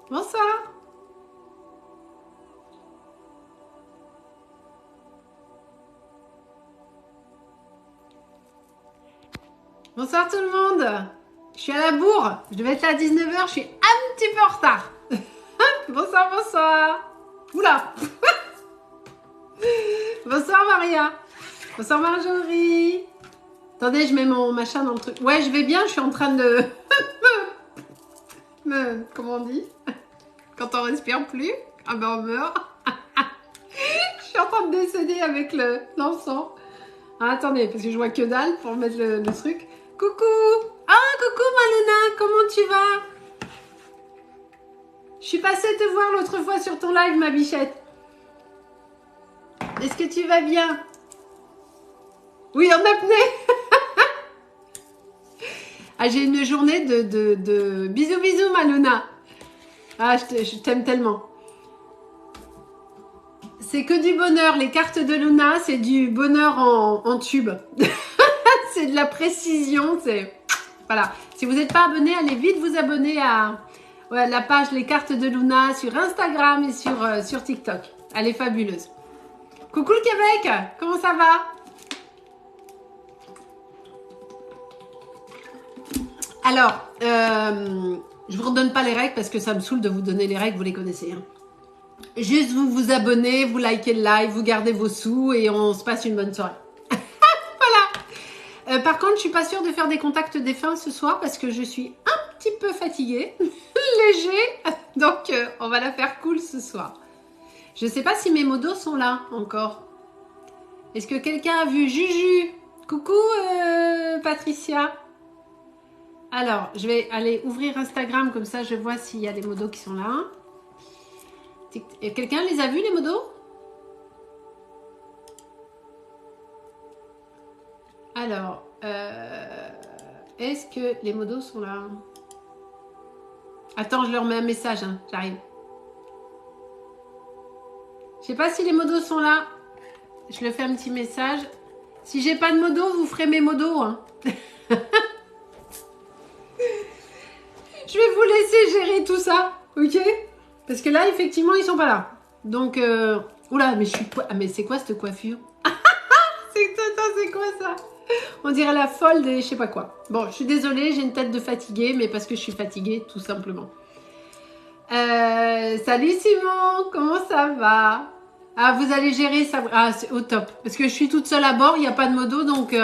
Bonsoir. Bonsoir tout le monde. Je suis à la bourre. Je devais être là à 19h. Je suis un petit peu en retard. Bonsoir, bonsoir. Oula. Bonsoir Maria. Bonsoir Marjorie. Attendez, je mets mon machin dans le truc. Ouais, je vais bien. Je suis en train de... Comment on dit? Quand on respire plus, ah ben on meurt. Je suis en train de décéder avec l'encens. Ah, attendez, parce que je vois que dalle pour mettre le truc. Coucou! Ah, coucou Maluna, comment tu vas? Je suis passée te voir l'autre fois sur ton live, ma bichette. Est-ce que tu vas bien? Oui, en apnée. Ah, j'ai une journée de... Bisous, bisous, Maluna. Ah, je t'aime tellement. C'est que du bonheur. Les cartes de Luna, c'est du bonheur en tube. C'est de la précision. C'est... Voilà. Si vous n'êtes pas abonné, allez vite vous abonner à la page Les Cartes de Luna sur Instagram et sur TikTok. Elle est fabuleuse. Coucou le Québec, comment ça va? Alors, je vous redonne pas les règles parce que ça me saoule de vous donner les règles, vous les connaissez. Hein. Juste vous abonnez, vous likez le live, vous gardez vos sous et on se passe une bonne soirée. Voilà. Par contre, je suis pas sûre de faire des contacts défunts ce soir parce que je suis un petit peu fatiguée, léger. Donc, on va la faire cool ce soir. Je sais pas si mes modos sont là encore. Est-ce que quelqu'un a vu Juju? Coucou Patricia. Alors, je vais aller ouvrir Instagram comme ça je vois s'il y a des modos qui sont là. Quelqu'un les a vus les modos? Alors, est-ce que les modos sont là? Attends, je leur mets un message, hein, j'arrive. Je sais pas si les modos sont là. Je le fais un petit message. Si j'ai pas de modos, vous ferez mes modos. Hein. Je vais vous laisser gérer tout ça, ok? Parce que là, effectivement, ils sont pas là. Donc, oula, mais je suis... Ah, mais c'est quoi cette coiffure? C'est quoi ça? On dirait la folle des je sais pas quoi. Bon, je suis désolée, j'ai une tête de fatiguée, mais parce que je suis fatiguée, tout simplement. Salut Simon, comment ça va? Ah, vous allez gérer ça? Ah, c'est au top. Parce que je suis toute seule à bord, il n'y a pas de modo, donc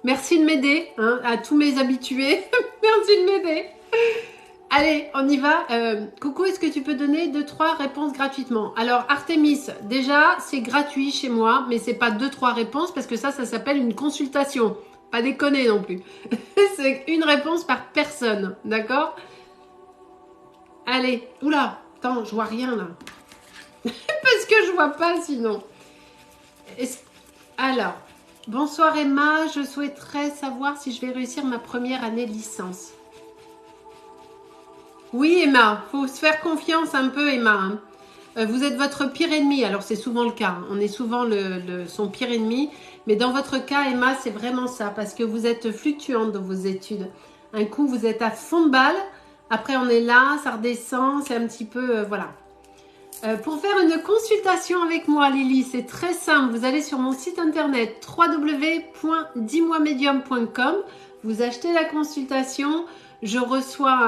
merci de m'aider, hein, à tous mes habitués. Merci de m'aider. Allez, on y va. Coucou, est-ce que tu peux donner 2-3 réponses gratuitement? Alors, Artemis, déjà, c'est gratuit chez moi, mais c'est pas 2-3 réponses parce que ça s'appelle une consultation. Pas déconner non plus. C'est une réponse par personne, d'accord? Allez, oula, attends, je vois rien là. Parce que je vois pas sinon. Alors, bonsoir Emma, je souhaiterais savoir si je vais réussir ma première année de licence. Oui Emma, faut se faire confiance un peu Emma. Hein. Vous êtes votre pire ennemi, alors c'est souvent le cas. Hein. On est souvent son pire ennemi. Mais dans votre cas Emma, c'est vraiment ça. Parce que vous êtes fluctuante dans vos études. Un coup, vous êtes à fond de balle. Après, on est là, ça redescend. C'est un petit peu... voilà. Pour faire une consultation avec moi, Lily, c'est très simple. Vous allez sur mon site internet www.10moismedium.com. Vous achetez la consultation. Je reçois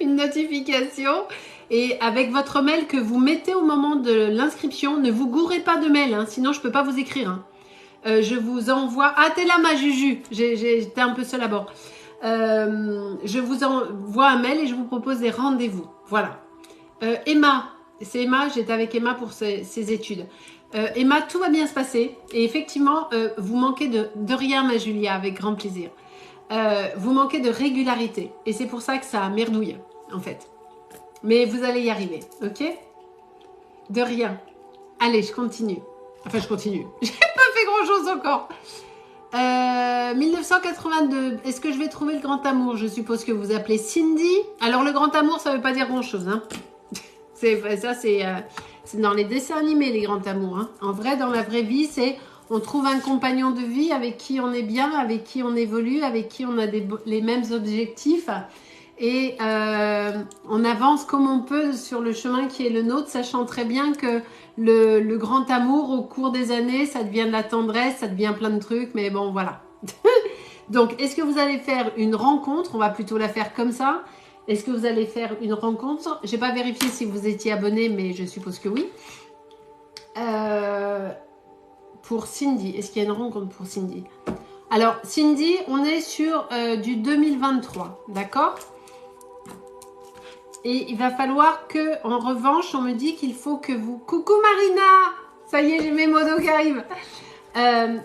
une notification et avec votre mail que vous mettez au moment de l'inscription, ne vous gourrez pas de mail, hein, sinon je ne peux pas vous écrire. Hein. Je vous envoie... Ah, t'es là ma Juju, j'étais un peu seule à bord. Je vous envoie un mail et je vous propose des rendez-vous. Voilà. Emma, c'est Emma, j'étais avec Emma pour ses études. Emma, tout va bien se passer et effectivement, vous manquez de rien ma Julia, avec grand plaisir. Vous manquez de régularité et c'est pour ça que ça merdouille en fait. Mais vous allez y arriver, ok? De rien. Allez, je continue. Enfin, je continue. J'ai pas fait grand-chose encore. 1982. Est-ce que je vais trouver le grand amour? Je suppose que vous appelez Cindy. Alors, le grand amour, ça veut pas dire grand-chose. Hein. C'est dans les dessins animés, les grands amours. Hein. En vrai, dans la vraie vie, c'est... On trouve un compagnon de vie avec qui on est bien, avec qui on évolue, avec qui on a les mêmes objectifs et on avance comme on peut sur le chemin qui est le nôtre, sachant très bien que le grand amour au cours des années, ça devient de la tendresse, ça devient plein de trucs, mais bon voilà. Donc, est-ce que vous allez faire une rencontre? On va plutôt la faire comme ça. Est-ce que vous allez faire une rencontre? Je n'ai pas vérifié si vous étiez abonné, mais je suppose que oui. Pour Cindy, est-ce qu'il y a une rencontre pour Cindy? Alors, Cindy, on est sur du 2023, d'accord? Et il va falloir que, en revanche, on me dit qu'il faut que vous... Coucou Marina! Ça y est, j'ai mes modos qui arrivent.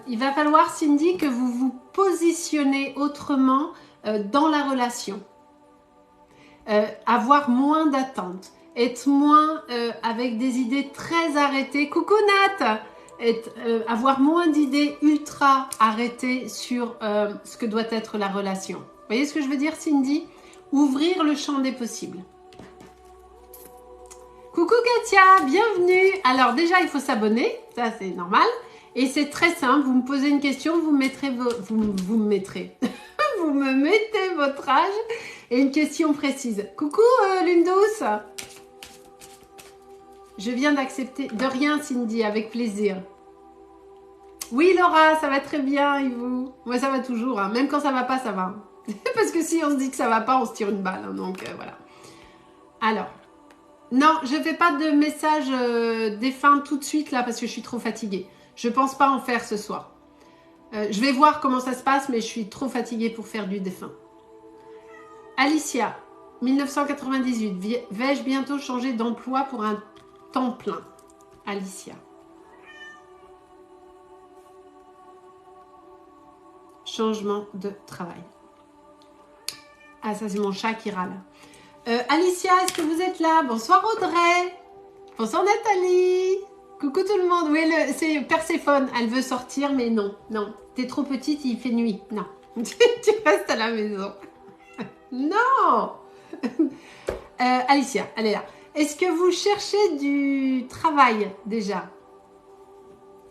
Il va falloir, Cindy, que vous vous positionnez autrement dans la relation. Avoir moins d'attentes. Être moins avec des idées très arrêtées. Coucou Nat! Avoir moins d'idées ultra arrêtées sur ce que doit être la relation. Vous voyez ce que je veux dire, Cindy? Ouvrir le champ des possibles. Coucou Katia, bienvenue. Alors déjà, il faut s'abonner, ça c'est normal. Et c'est très simple, vous me posez une question, vous me mettrez vous me mettrez. Vous me mettez votre âge et une question précise. Coucou Lune douce. Je viens d'accepter. De rien Cindy, avec plaisir. Oui Laura, ça va très bien et vous? Moi ça va toujours, hein. Même quand ça va pas, ça va. Parce que si on se dit que ça va pas, on se tire une balle. Hein. Donc voilà. Alors. Non, je ne fais pas de message défunt tout de suite là parce que je suis trop fatiguée. Je ne pense pas en faire ce soir. Je vais voir comment ça se passe, mais je suis trop fatiguée pour faire du défunt. Alicia, 1998. Vais-je bientôt changer d'emploi pour un temps plein? Alicia. Changement de travail. Ah, ça c'est mon chat qui râle. Alicia, est-ce que vous êtes là? Bonsoir Audrey. Bonsoir Nathalie. Coucou tout le monde. Oui, c'est Perséphone. Elle veut sortir, mais non. Non. T'es trop petite, il fait nuit. Non. Tu restes à la maison. Non. Alicia, elle est là. Est-ce que vous cherchez du travail déjà?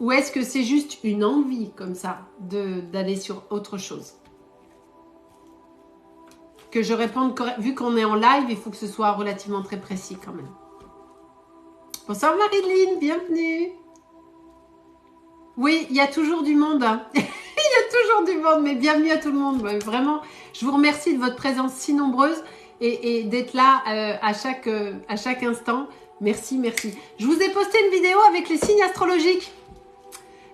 Ou est-ce que c'est juste une envie comme ça d'aller sur autre chose? Que je réponde correctement. Vu qu'on est en live, il faut que ce soit relativement très précis quand même. Bonsoir Marilyn, bienvenue. Oui, il y a toujours du monde. Hein. Il y a toujours du monde, mais bienvenue à tout le monde. Ouais, vraiment, je vous remercie de votre présence si nombreuse et d'être là à chaque instant. Merci, merci. Je vous ai posté une vidéo avec les signes astrologiques.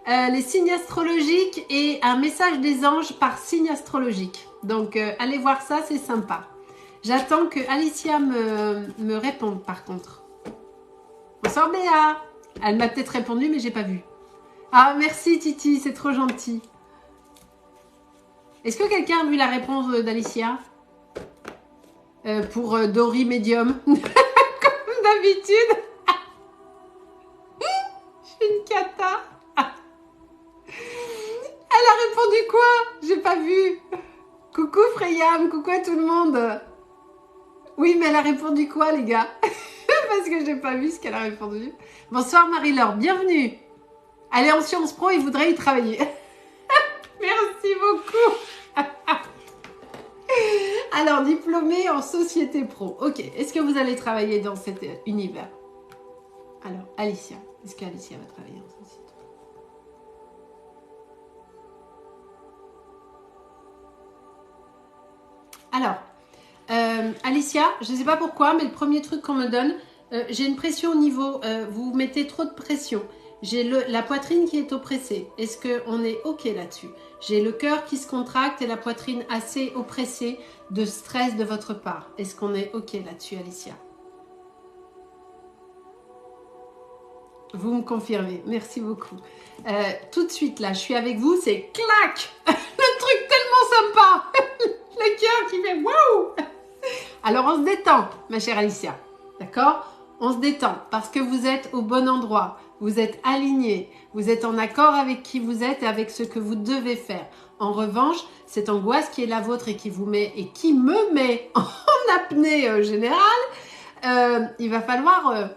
Les signes astrologiques et un message des anges par signe astrologique. Donc, allez voir ça, c'est sympa. J'attends que Alicia me réponde, par contre. Bonsoir Béa. Elle m'a peut-être répondu, mais j'ai pas vu. Ah, merci Titi, c'est trop gentil. Est-ce que quelqu'un a vu la réponse d'Alicia pour Dory Medium? Comme d'habitude. Je suis une cata. Elle a répondu quoi? J'ai pas vu. Coucou Freyam, coucou à tout le monde. Oui, mais elle a répondu quoi, les gars? Parce que j'ai pas vu ce qu'elle a répondu. Bonsoir Marie-Laure, bienvenue. Elle est en Sciences Pro et voudrait y travailler. Merci beaucoup. Alors, diplômée en Société Pro. Ok, est-ce que vous allez travailler dans cet univers? Alors, Alicia. Est-ce qu'Alicia va travailler en Société Pro? Alors, Alicia, je ne sais pas pourquoi, mais le premier truc qu'on me donne, j'ai une pression au niveau, vous mettez trop de pression. J'ai la poitrine qui est oppressée. Est-ce qu'on est OK là-dessus? J'ai le cœur qui se contracte et la poitrine assez oppressée de stress de votre part. Est-ce qu'on est OK là-dessus, Alicia? Vous me confirmez. Merci beaucoup. Tout de suite, là, je suis avec vous. C'est clac. Le truc tellement sympa. Le cœur qui fait waouh. Alors, on se détend, ma chère Alicia. D'accord? On se détend parce que vous êtes au bon endroit. Vous êtes aligné. Vous êtes en accord avec qui vous êtes et avec ce que vous devez faire. En revanche, cette angoisse qui est la vôtre et qui vous met et qui me met en apnée générale, il va falloir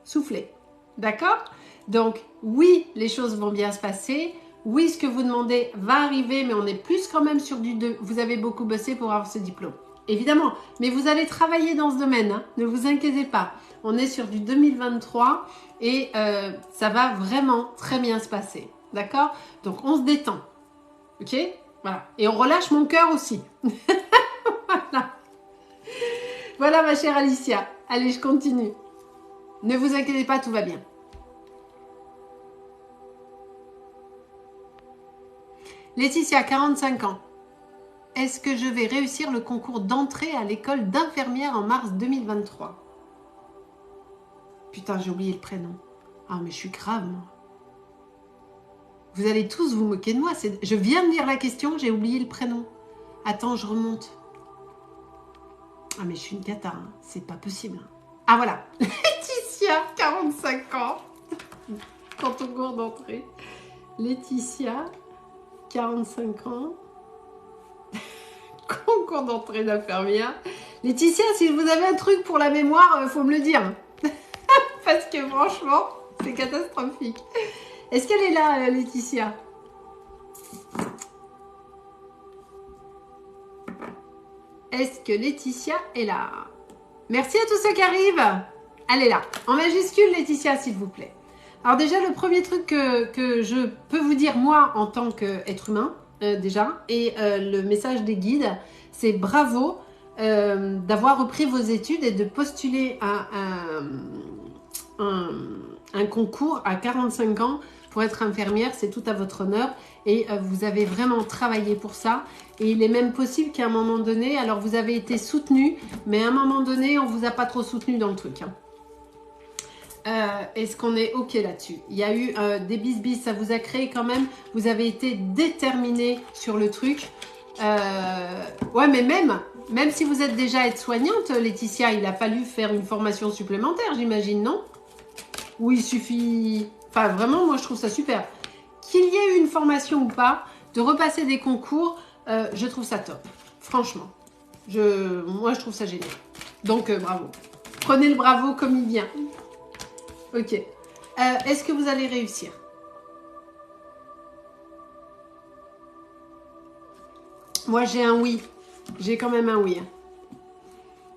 souffler. D'accord? Donc, oui, les choses vont bien se passer. Oui, ce que vous demandez va arriver, mais on est plus quand même sur du 2. Vous avez beaucoup bossé pour avoir ce diplôme. évidemment. Mais vous allez travailler dans ce domaine, hein, ne vous inquiétez pas. On est sur du 2023 et ça va vraiment très bien se passer. D'accord? Donc, on se détend. Ok? Voilà. Et on relâche mon cœur aussi. Voilà. Voilà, ma chère Alicia. Allez, je continue. Ne vous inquiétez pas, tout va bien. Laetitia, 45 ans. Est-ce que je vais réussir le concours d'entrée à l'école d'infirmière en mars 2023? Putain, j'ai oublié le prénom. Ah, mais je suis grave, moi. Vous allez tous vous moquer de moi. Je viens de lire la question, j'ai oublié le prénom. Attends, je remonte. Ah, mais je suis une cata, hein. C'est pas possible. Ah, voilà. Laetitia, 45 ans. Quand on concours d'entrée. Laetitia, 45 ans. Concours d'entrée d'infirmière. Laetitia, si vous avez un truc pour la mémoire, faut me le dire. Parce que franchement, c'est catastrophique. Est-ce qu'elle est là, Laetitia? Est-ce que Laetitia est là? Merci à tous ceux qui arrivent. Elle est là. En majuscule, Laetitia, s'il vous plaît. Alors déjà, le premier truc que je peux vous dire, moi, en tant qu'être humain, déjà, et le message des guides, c'est bravo d'avoir repris vos études et de postuler à un concours à 45 ans pour être infirmière. C'est tout à votre honneur et vous avez vraiment travaillé pour ça. Et il est même possible qu'à un moment donné, alors vous avez été soutenu, mais à un moment donné, on vous a pas trop soutenu dans le truc. Hein. Est-ce qu'on est OK là-dessus? Il y a eu des bis, ça vous a créé quand même. Vous avez été déterminé sur le truc. Ouais, mais même si vous êtes déjà aide-soignante, Laetitia, il a fallu faire une formation supplémentaire, j'imagine, non? Ou il suffit... Enfin, vraiment, moi, je trouve ça super. Qu'il y ait eu une formation ou pas, de repasser des concours, je trouve ça top. Franchement. Moi, je trouve ça génial. Donc, bravo. Prenez le bravo comme il vient. Ok. Est-ce que vous allez réussir? Moi, j'ai un oui. J'ai quand même un oui.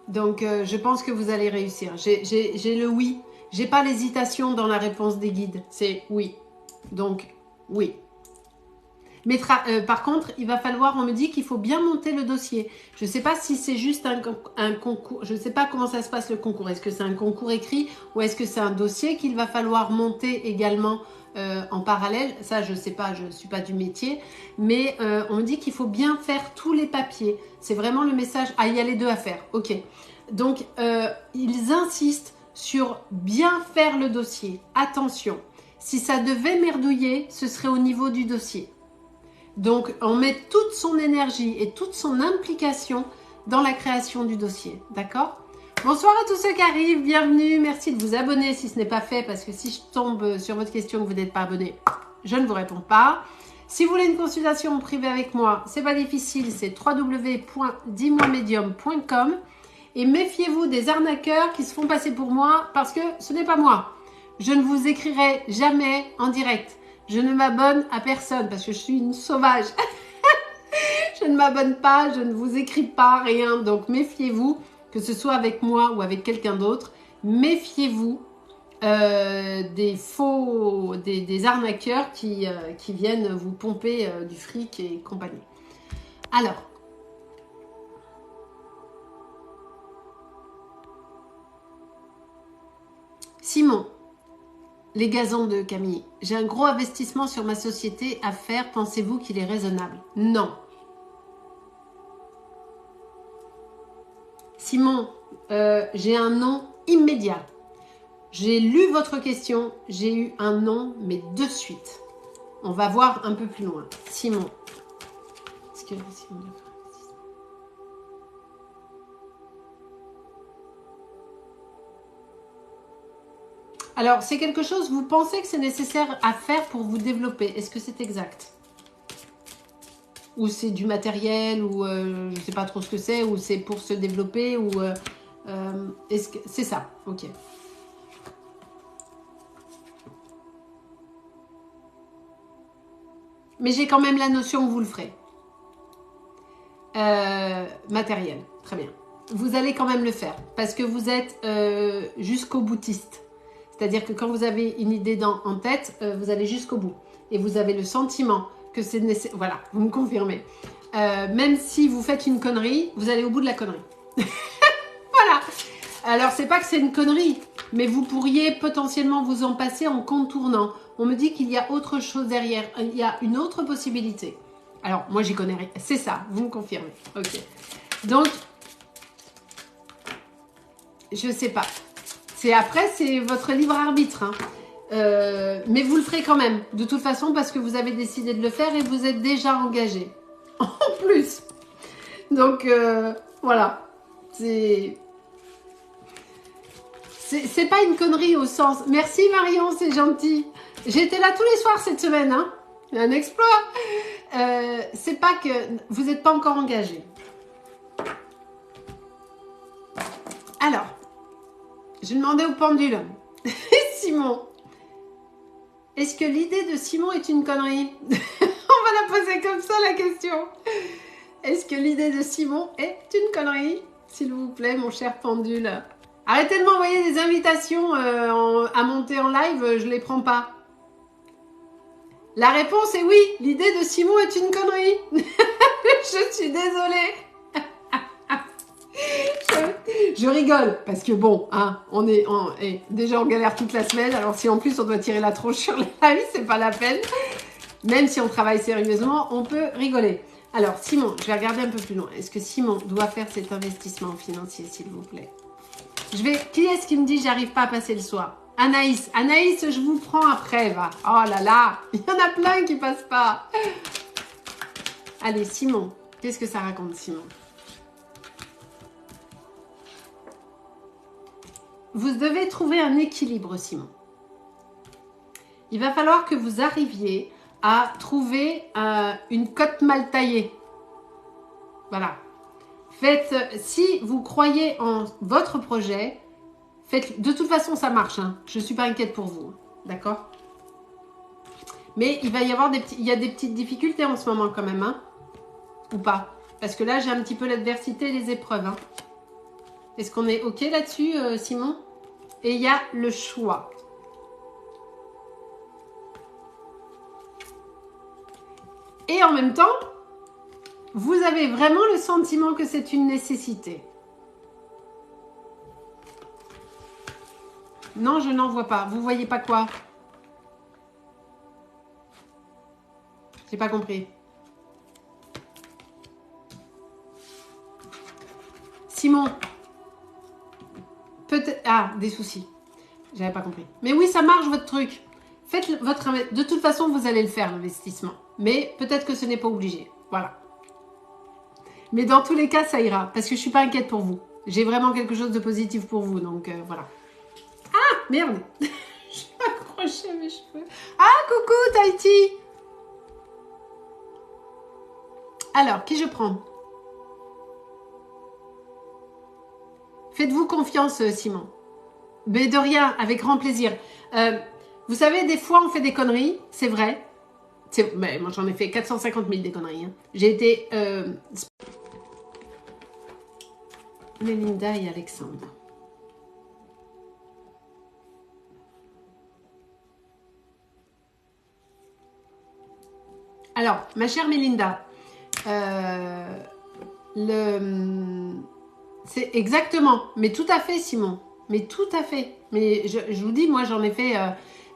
Donc, je pense que vous allez réussir. J'ai le oui. J'ai pas l'hésitation dans la réponse des guides. C'est oui. Donc, oui. Mais par contre, il va falloir, on me dit qu'il faut bien monter le dossier. Je ne sais pas si c'est juste un concours. Je ne sais pas comment ça se passe le concours. Est-ce que c'est un concours écrit ou est-ce que c'est un dossier qu'il va falloir monter également en parallèle? Ça, je ne sais pas, je ne suis pas du métier. Mais on me dit qu'il faut bien faire tous les papiers. C'est vraiment le message. Ah, il y a les deux à faire. Ok. Donc, ils insistent sur bien faire le dossier. Attention, si ça devait merdouiller, ce serait au niveau du dossier. Donc, on met toute son énergie et toute son implication dans la création du dossier. D'accord? Bonsoir à tous ceux qui arrivent, bienvenue. Merci de vous abonner si ce n'est pas fait, parce que si je tombe sur votre question que vous n'êtes pas abonné, je ne vous réponds pas. Si vous voulez une consultation privée avec moi, c'est pas difficile, c'est www.dis-moi-medium.com. Et méfiez-vous des arnaqueurs qui se font passer pour moi, parce que ce n'est pas moi. Je ne vous écrirai jamais en direct. Je ne m'abonne à personne parce que je suis une sauvage. Je ne m'abonne pas, je ne vous écris pas, rien. Donc méfiez-vous, que ce soit avec moi ou avec quelqu'un d'autre. Méfiez-vous des faux, des arnaqueurs qui viennent vous pomper du fric et compagnie. Alors, Simon. Les gazons de Camille. J'ai un gros investissement sur ma société à faire. Pensez-vous qu'il est raisonnable? Non. Simon, j'ai un non immédiat. J'ai lu votre question. J'ai eu un non, mais de suite. On va voir un peu plus loin. Simon. Est-ce que Simon... Alors, c'est quelque chose, vous pensez que c'est nécessaire à faire pour vous développer. Est-ce que c'est exact? Ou c'est du matériel, ou je ne sais pas trop ce que c'est, ou c'est pour se développer, ou... est-ce que c'est ça? Ok. Mais j'ai quand même la notion que vous le ferez. Matériel. très bien. Vous allez quand même le faire parce que vous êtes jusqu'au boutiste. C'est-à-dire que quand vous avez une idée en tête, vous allez jusqu'au bout. Et vous avez le sentiment que c'est nécessaire. Voilà, vous me confirmez. Même si vous faites une connerie, vous allez au bout de la connerie. Voilà. Alors, c'est pas que c'est une connerie, mais vous pourriez potentiellement vous en passer en contournant. On me dit qu'il y a autre chose derrière. Il y a une autre possibilité. Alors, moi, j'y connais rien. C'est ça, vous me confirmez. Ok. Donc, je sais pas. Après, c'est votre libre arbitre. Hein. Mais vous le ferez quand même. De toute façon, parce que vous avez décidé de le faire et vous êtes déjà engagé. En plus. Donc, voilà. C'est pas une connerie au sens... Merci Marion, c'est gentil. J'étais là tous les soirs cette semaine. Hein. Un exploit. C'est pas que... Vous n'êtes pas encore engagé. Alors, je demandais au pendule. Simon, est-ce que l'idée de Simon est une connerie? On va la poser comme ça, la question. Est-ce que l'idée de Simon est une connerie? S'il vous plaît, mon cher pendule. Arrêtez de m'envoyer des invitations à monter en live, je les prends pas. La réponse est oui, l'idée de Simon est une connerie. Je suis désolée. Je rigole, parce que bon, hein, on est déjà en galère toute la semaine, alors si en plus on doit tirer la tronche sur la vie, c'est pas la peine. Même si on travaille sérieusement, on peut rigoler. Alors Simon, je vais regarder un peu plus loin. Est-ce que Simon doit faire cet investissement financier, s'il vous plaît? Qui est-ce qui me dit j'arrive pas à passer le soir? Anaïs. Anaïs, je vous prends après, va. Oh là là, il y en a plein qui passent pas. Allez, Simon, qu'est-ce que ça raconte, Simon? Vous devez trouver un équilibre, Simon. Il va falloir que vous arriviez à trouver une cote mal taillée. Voilà. Si vous croyez en votre projet, faites. De toute façon, ça marche. Hein. Je ne suis pas inquiète pour vous. D'accord? Mais il va y avoir il y a des petites difficultés en ce moment quand même. Hein? Ou pas? Parce que là, j'ai un petit peu l'adversité et les épreuves. Hein. Est-ce qu'on est OK là-dessus, Simon? Et il y a le choix. Et en même temps, vous avez vraiment le sentiment que c'est une nécessité. Non, je n'en vois pas. Vous voyez pas quoi? J'ai pas compris. Simon. Peut-être... Ah, des soucis. J'avais pas compris. Mais oui, ça marche votre truc. Faites votre... De toute façon, vous allez le faire, l'investissement. Mais peut-être que ce n'est pas obligé. Voilà. Mais dans tous les cas, ça ira. Parce que je suis pas inquiète pour vous. J'ai vraiment quelque chose de positif pour vous. Donc, voilà. Ah, merde. J'ai accroché mes cheveux. Ah, coucou, Tahiti. Alors, qui je prends? Faites-vous confiance, Simon. Mais de rien, avec grand plaisir. Vous savez, des fois, on fait des conneries. C'est vrai. Mais moi, j'en ai fait 450 000 des conneries. Hein. J'ai été... Mélinda et Alexandre. Alors, ma chère Mélinda, c'est exactement, mais tout à fait, Simon. Mais tout à fait. Mais je vous dis, moi, j'en ai fait...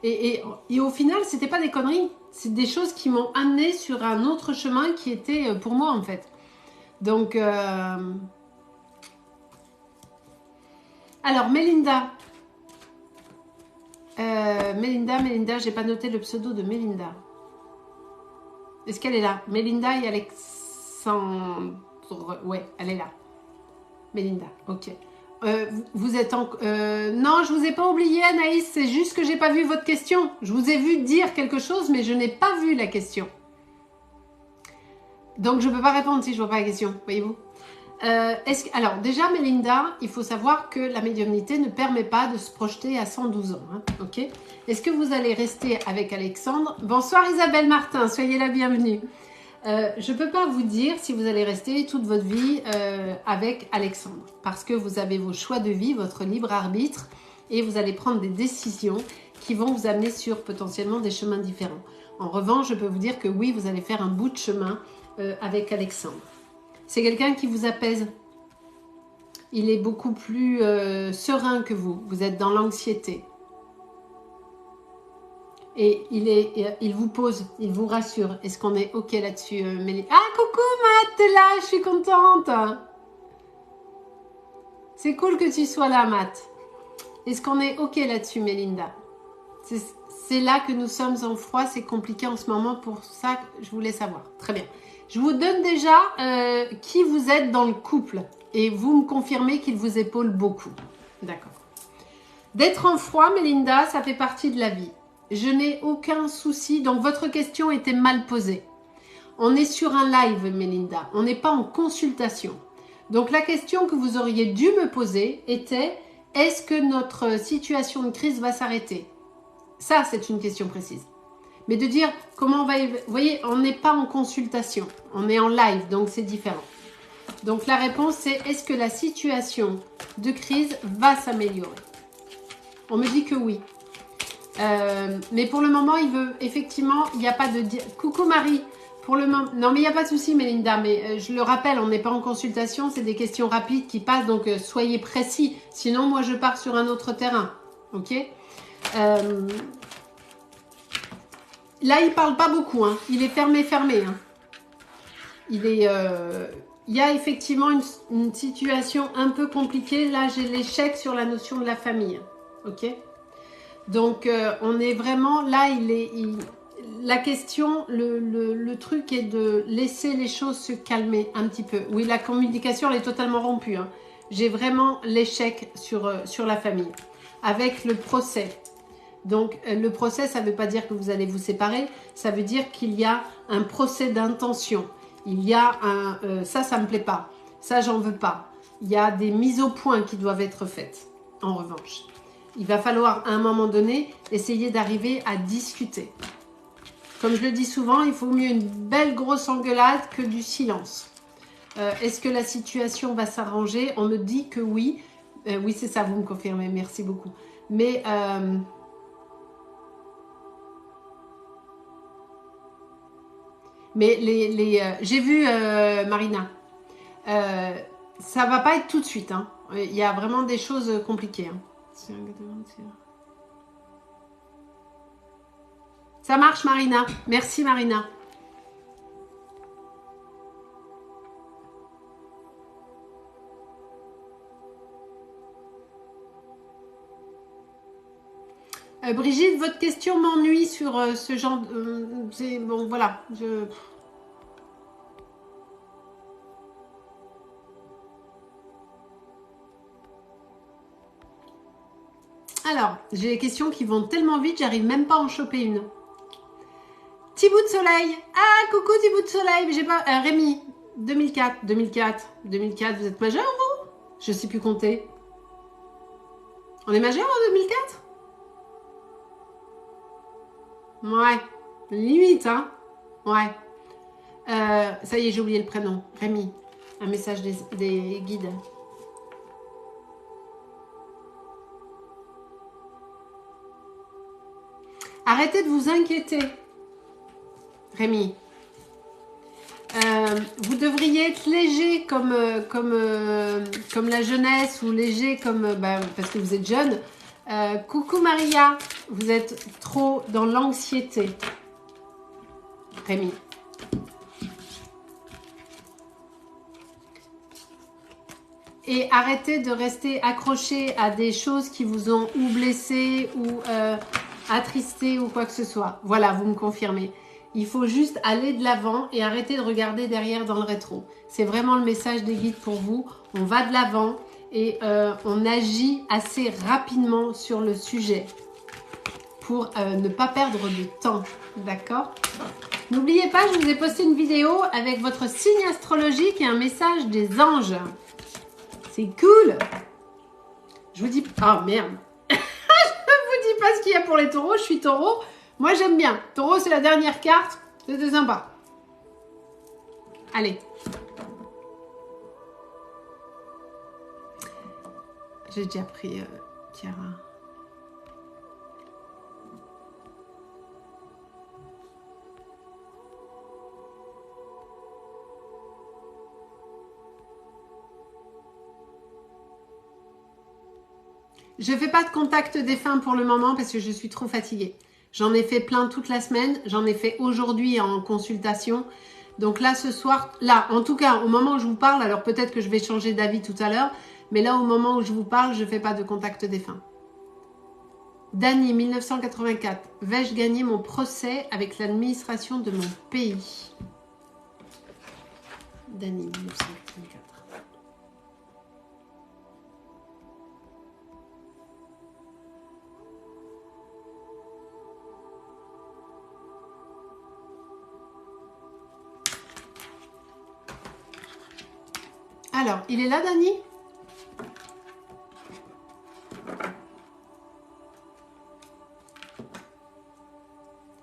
et au final, c'était pas des conneries. C'est des choses qui m'ont amené sur un autre chemin qui était pour moi, en fait. Donc... Alors, Mélinda. Mélinda, j'ai pas noté le pseudo de Mélinda. Est-ce qu'elle est là? Mélinda et Alexandre. Ouais, elle est là. Mélinda, ok. Vous êtes en... non, je vous ai pas oublié, Anaïs. C'est juste que j'ai pas vu votre question. Je vous ai vu dire quelque chose, mais je n'ai pas vu la question. Donc, je peux pas répondre si je vois pas la question, voyez-vous. Alors, déjà, Mélinda, il faut savoir que la médiumnité ne permet pas de se projeter à 112 ans. Hein, ok? Est-ce que vous allez rester avec Alexandre? Bonsoir Isabelle Martin, soyez la bienvenue. Je ne peux pas vous dire si vous allez rester toute votre vie avec Alexandre. Parce que vous avez vos choix de vie, votre libre arbitre. Et vous allez prendre des décisions qui vont vous amener sur potentiellement des chemins différents. En revanche, je peux vous dire que oui, vous allez faire un bout de chemin avec Alexandre. C'est quelqu'un qui vous apaise. Il est beaucoup plus serein que vous. Vous êtes dans l'anxiété. Et il vous pose, il vous rassure. Est-ce qu'on est OK là-dessus, Mélie? Ah, coucou Matt, t'es là, je suis contente. C'est cool que tu sois là, Matt. Est-ce qu'on est OK là-dessus, Mélinda? C'est là que nous sommes en froid, c'est compliqué en ce moment, pour ça que je voulais savoir. Très bien. Je vous donne déjà qui vous êtes dans le couple. Et vous me confirmez qu'il vous épaule beaucoup. D'accord. D'être en froid, Mélinda, ça fait partie de la vie. Je n'ai aucun souci. Donc, votre question était mal posée. On est sur un live, Mélinda. On n'est pas en consultation. Donc, la question que vous auriez dû me poser était: est-ce que notre situation de crise va s'arrêter? Ça, c'est une question précise. Mais de dire comment on va... Vous voyez, on n'est pas en consultation. On est en live, donc c'est différent. Donc, la réponse, c'est: est-ce que la situation de crise va s'améliorer? On me dit que oui. Mais pour le moment, il veut... Effectivement, il n'y a pas de... Coucou Marie. Pour le moment... Non, mais il n'y a pas de souci, Mélinda. Mais je le rappelle, on n'est pas en consultation. C'est des questions rapides qui passent. Donc, soyez précis. Sinon, moi, je pars sur un autre terrain. OK? Là, il parle pas beaucoup. Hein. Il est fermé. Hein. Il est... Il y a effectivement une situation un peu compliquée. Là, j'ai l'échec sur la notion de la famille. OK? Donc, on est vraiment... Là, la question, le truc est de laisser les choses se calmer un petit peu. Oui, la communication, elle est totalement rompue. Hein. J'ai vraiment l'échec sur la famille. Avec le procès. Donc, le procès, ça ne veut pas dire que vous allez vous séparer. Ça veut dire qu'il y a un procès d'intention. Il y a un... ça me plaît pas. Ça, j'en veux pas. Il y a des mises au point qui doivent être faites, en revanche. Il va falloir, à un moment donné, essayer d'arriver à discuter. Comme je le dis souvent, il faut mieux une belle grosse engueulade que du silence. Est-ce que la situation va s'arranger? On me dit que oui. Oui, c'est ça, vous me confirmez. Merci beaucoup. Mais... j'ai vu Marina. Ça va pas être tout de suite. Hein. Il y a vraiment des choses compliquées. Hein. Ça marche, Marina. Merci, Marina. Brigitte, votre question m'ennuie sur ce genre de... bon, voilà. Alors, j'ai des questions qui vont tellement vite, j'arrive même pas à en choper une. Petit bout de soleil. Ah, coucou, petit bout de soleil. J'ai pas... Rémi, 2004, vous êtes majeur, vous? Je sais plus compter. On est majeur en 2004? Ouais, limite, hein. Ouais. Ça y est, j'ai oublié le prénom. Rémi, un message des guides. Arrêtez de vous inquiéter, Rémi. Vous devriez être léger comme la jeunesse ou léger comme... parce que vous êtes jeune. Coucou Maria, vous êtes trop dans l'anxiété. Rémi. Et arrêtez de rester accroché à des choses qui vous ont ou blessé ou attristé ou quoi que ce soit. Voilà, vous me confirmez. Il faut juste aller de l'avant et arrêter de regarder derrière dans le rétro. C'est vraiment le message des guides pour vous. On va de l'avant et on agit assez rapidement sur le sujet pour ne pas perdre de temps. D'accord? N'oubliez pas, je vous ai posté une vidéo avec votre signe astrologique et un message des anges. C'est cool. Je vous dis... Oh merde. Je ne vous dis pas ce qu'il y a pour les taureaux. Je suis taureau. Moi, j'aime bien. Taureau, c'est la dernière carte. C'était sympa. Allez. J'ai déjà pris Chiara. Je ne fais pas de contact défunt pour le moment parce que je suis trop fatiguée. J'en ai fait plein toute la semaine. J'en ai fait aujourd'hui en consultation. Donc là, ce soir, là, en tout cas, au moment où je vous parle, alors peut-être que je vais changer d'avis tout à l'heure, mais là, au moment où je vous parle, je ne fais pas de contact défunt. Dany, 1984. Vais-je gagner mon procès avec l'administration de mon pays? Dany, 1984. Alors, il est là, Dany?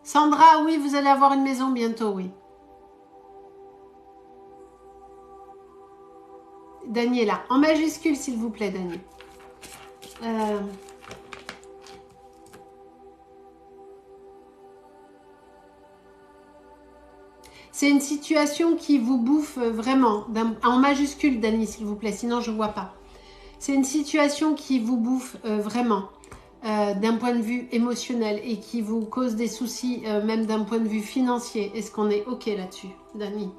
Sandra, oui, vous allez avoir une maison bientôt, oui. Dany est là. En majuscule, s'il vous plaît, Dany. C'est une situation qui vous bouffe vraiment. En majuscule, Dany, s'il vous plaît, sinon je ne vois pas. C'est une situation qui vous bouffe vraiment d'un point de vue émotionnel et qui vous cause des soucis même d'un point de vue financier. Est-ce qu'on est OK là-dessus, Dany?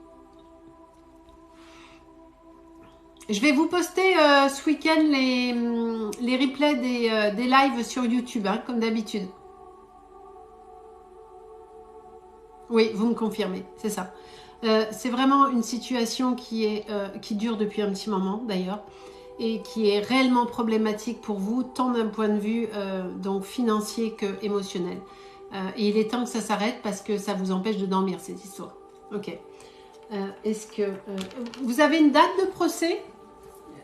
Je vais vous poster ce week-end les replays des lives sur YouTube, hein, comme d'habitude. Oui, vous me confirmez, c'est ça. C'est vraiment une situation qui dure depuis un petit moment d'ailleurs et qui est réellement problématique pour vous, tant d'un point de vue donc financier que émotionnel. Et il est temps que ça s'arrête parce que ça vous empêche de dormir cette histoire. Ok. Est-ce que vous avez une date de procès,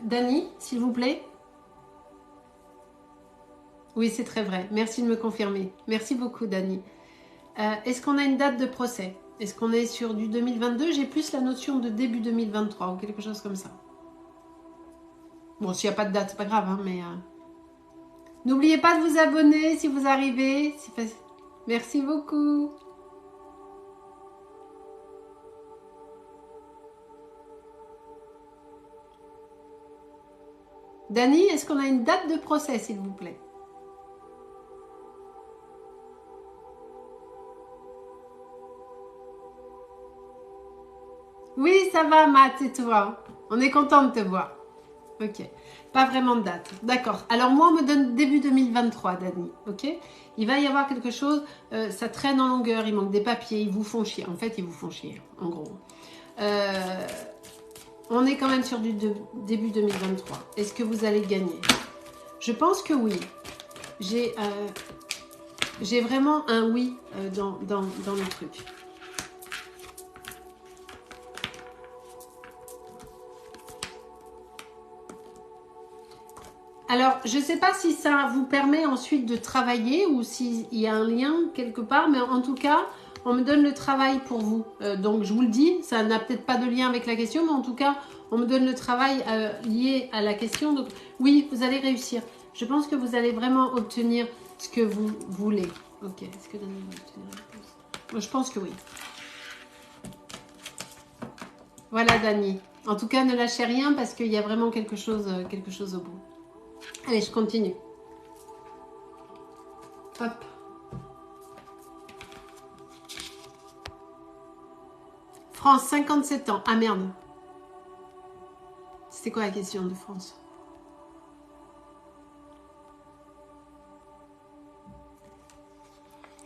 Dany, s'il vous plaît? Oui, c'est très vrai. Merci de me confirmer. Merci beaucoup, Dany. Est-ce qu'on a une date de procès? Est-ce qu'on est sur du 2022? J'ai plus la notion de début 2023 ou quelque chose comme ça. Bon, s'il n'y a pas de date, c'est pas grave, hein, mais... N'oubliez pas de vous abonner si vous arrivez. Merci beaucoup. Dany, est-ce qu'on a une date de procès, s'il vous plaît? Oui, ça va, Matt, et toi? On est content de te voir. Ok. Pas vraiment de date. D'accord. Alors moi, on me donne début 2023, Dany. Ok. Il va y avoir quelque chose. Ça traîne en longueur. Il manque des papiers. Ils vous font chier. En fait, ils vous font chier. En gros. On est quand même sur du début 2023. Est-ce que vous allez gagner? Je pense que oui. J'ai vraiment un oui dans le truc. Alors, je ne sais pas si ça vous permet ensuite de travailler ou s'il y a un lien quelque part, mais en tout cas, on me donne le travail pour vous. Donc, je vous le dis, ça n'a peut-être pas de lien avec la question, mais en tout cas, on me donne le travail lié à la question. Donc, oui, vous allez réussir. Je pense que vous allez vraiment obtenir ce que vous voulez. Ok, est-ce que Dany va obtenir la réponse? Moi, je pense que oui. Voilà, Dany. En tout cas, ne lâchez rien parce qu'il y a vraiment quelque chose au bout. Allez, je continue. Hop. France, 57 ans. Ah merde. C'était quoi la question de France?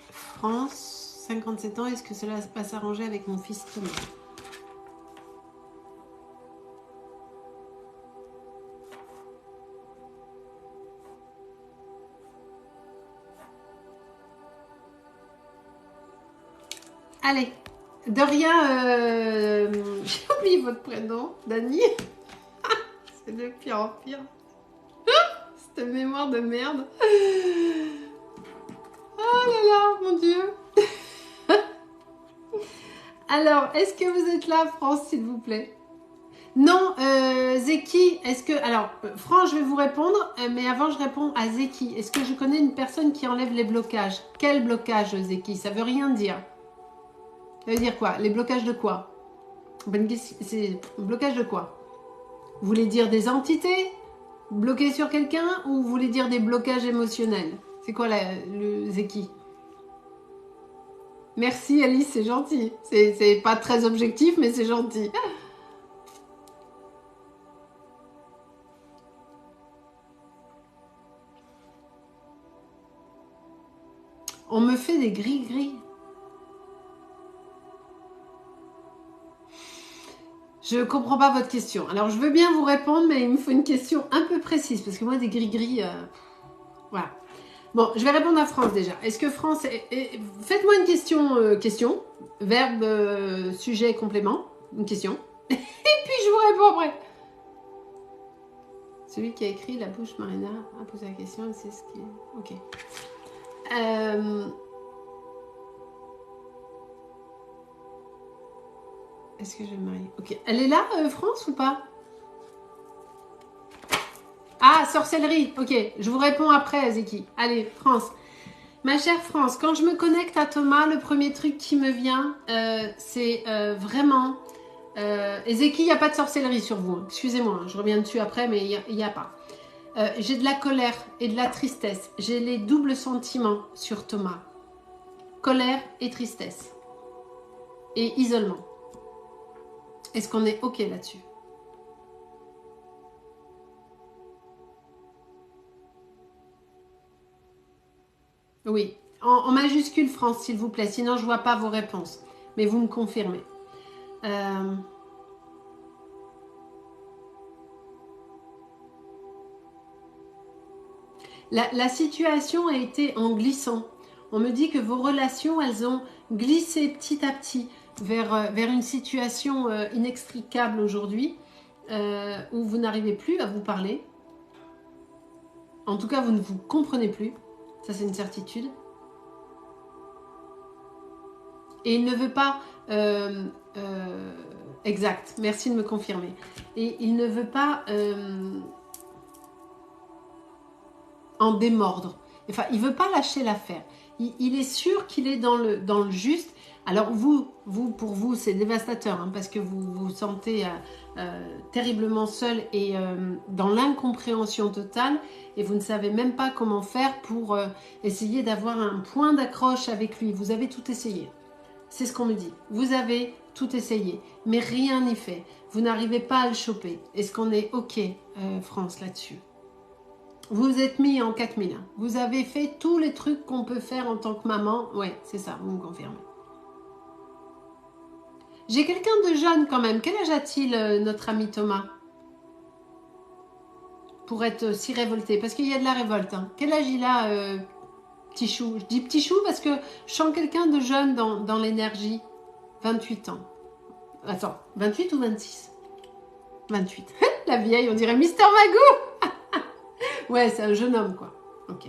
France, 57 ans. Est-ce que cela va s'arranger avec mon fils Thomas? Allez, de rien, j'ai oublié votre prénom, Dany. C'est de pire en pire. Cette mémoire de merde. Oh là là, mon Dieu. Alors, est-ce que vous êtes là, France, s'il vous plaît? Non, Zeki, est-ce que... Alors, France, je vais vous répondre, mais avant, je réponds à Zeki. Est-ce que je connais une personne qui enlève les blocages? Quel blocage, Zeki? Ça veut rien dire. Ça veut dire quoi? Les blocages de quoi? C'est blocage de quoi? Vous voulez dire des entités bloquées sur quelqu'un ou vous voulez dire des blocages émotionnels? C'est quoi le Zeki? Merci Alice, c'est gentil. C'est pas très objectif, mais c'est gentil. On me fait des gris-gris. Je comprends pas votre question. Alors, je veux bien vous répondre, mais il me faut une question un peu précise, parce que moi, des gris-gris... voilà. Bon, je vais répondre à France déjà. Est-ce que France... Faites-moi une question, verbe, sujet, complément. Une question. Et puis, je vous réponds après. Celui qui a écrit La bouche Marina a posé la question, c'est ce qui... Ok. Est-ce que je vais me marier? Ok. Elle est là, France, ou pas? Ah, sorcellerie. Ok, je vous réponds après, Zeki. Allez, France. Ma chère France, quand je me connecte à Thomas, le premier truc qui me vient, c'est vraiment... et Zeki, il n'y a pas de sorcellerie sur vous. Excusez-moi, je reviens dessus après, mais il n'y a pas. J'ai de la colère et de la tristesse. J'ai les doubles sentiments sur Thomas. Colère et tristesse. Et isolement. Est-ce qu'on est OK là-dessus? Oui. En majuscule, France, s'il vous plaît. Sinon, je ne vois pas vos réponses. Mais vous me confirmez. La situation a été en glissant. On me dit que vos relations, elles ont glissé petit à petit vers une situation inextricable aujourd'hui, où vous n'arrivez plus à vous parler. En tout cas, vous ne vous comprenez plus. Ça, c'est une certitude. Et il ne veut pas... exact, merci de me confirmer. Et il ne veut pas en démordre. Enfin, il ne veut pas lâcher l'affaire. Il est sûr qu'il est dans le juste. Alors pour vous, c'est dévastateur, hein, parce que vous vous sentez terriblement seul et dans l'incompréhension totale, et vous ne savez même pas comment faire pour essayer d'avoir un point d'accroche avec lui. Vous avez tout essayé. C'est ce qu'on me dit. Vous avez tout essayé, mais rien n'y fait. Vous n'arrivez pas à le choper. Est-ce qu'on est OK, France, là-dessus? Vous vous êtes mis en 4000. Vous avez fait tous les trucs qu'on peut faire en tant que maman. Ouais, c'est ça, vous me confirmez. J'ai quelqu'un de jeune quand même. Quel âge a-t-il, notre ami Thomas? Pour être si révolté. Parce qu'il y a de la révolte. Hein. Quel âge il a, petit chou? Je dis petit chou parce que je sens quelqu'un de jeune dans l'énergie. 28 ans. Attends, 28 ou 26? 28. La vieille, on dirait Mister Magoo. Ouais, c'est un jeune homme, quoi. Ok.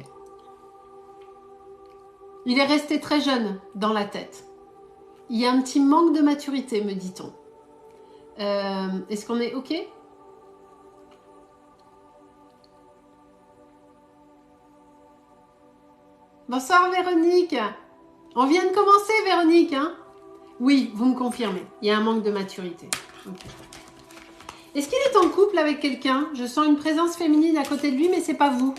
Il est resté très jeune dans la tête. Il y a un petit manque de maturité, me dit-on. Est-ce qu'on est OK? Bonsoir Véronique. On vient de commencer Véronique, hein? Oui, vous me confirmez. Il y a un manque de maturité. Okay. Est-ce qu'il est en couple avec quelqu'un? Je sens une présence féminine à côté de lui, mais c'est pas vous.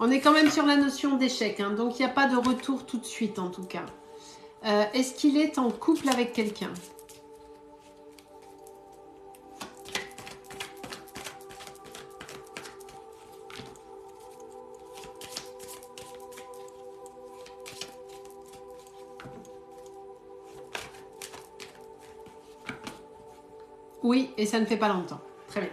On est quand même sur la notion d'échec, hein, donc il n'y a pas de retour tout de suite en tout cas. Est-ce qu'il est en couple avec quelqu'un? Oui, et ça ne fait pas longtemps. Très bien.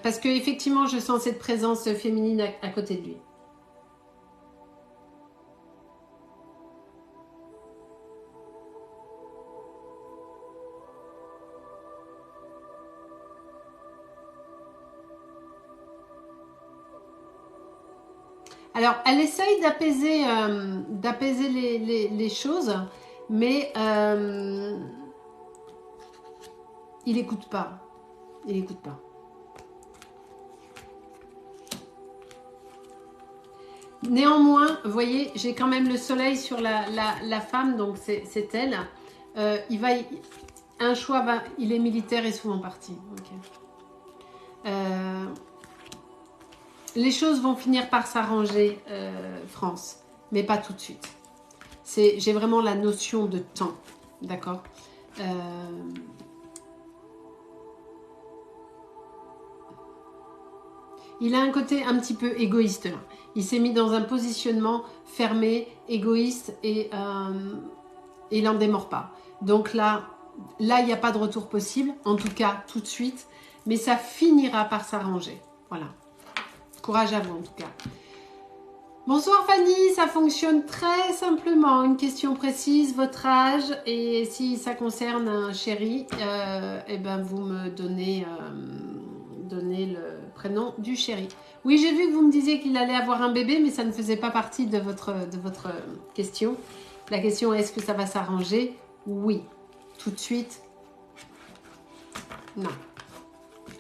Parce que effectivement, je sens cette présence féminine à côté de lui. Alors, elle essaye d'apaiser les choses, mais il n'écoute pas. Il n'écoute pas. Néanmoins, vous voyez, j'ai quand même le soleil sur la femme, donc c'est elle. Un choix va, il est militaire et souvent parti. Okay. Les choses vont finir par s'arranger, France, mais pas tout de suite. J'ai vraiment la notion de temps, d'accord. Il a un côté un petit peu égoïste là. Il s'est mis dans un positionnement fermé, égoïste et il n'en démord pas. Donc là, il n'y a pas de retour possible, en tout cas tout de suite, mais ça finira par s'arranger. Voilà. Courage à vous en tout cas. Bonsoir Fanny, ça fonctionne très simplement. Une question précise, votre âge et si ça concerne un chéri, eh ben vous me donnez le prénom du chéri. Oui, j'ai vu que vous me disiez qu'il allait avoir un bébé, mais ça ne faisait pas partie de votre question. La question est, est-ce que ça va s'arranger? Oui. Tout de suite? Non.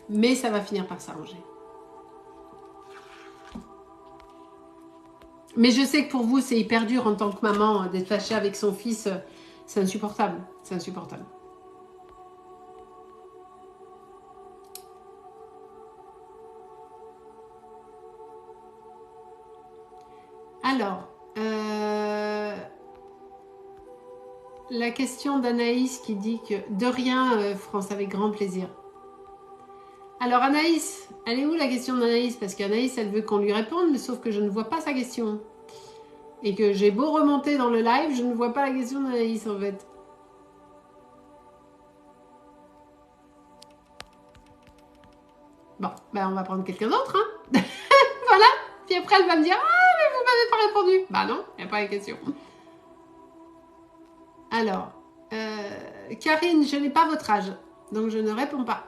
Mais ça va finir par s'arranger. Mais je sais que pour vous, c'est hyper dur en tant que maman d'être fâchée avec son fils. C'est insupportable. C'est insupportable. Alors, la question d'Anaïs qui dit que de rien, France, avec grand plaisir. Alors Anaïs, elle est où la question d'Anaïs? Parce qu'Anaïs, elle veut qu'on lui réponde, mais sauf que je ne vois pas sa question. Et que j'ai beau remonter dans le live, je ne vois pas la question d'Anaïs en fait. Bon, ben on va prendre quelqu'un d'autre, hein. Voilà. Puis après, elle va me dire, ah, mais vous m'avez pas répondu. Bah non, il n'y a pas la question. Alors, Karine, je n'ai pas votre âge, donc je ne réponds pas.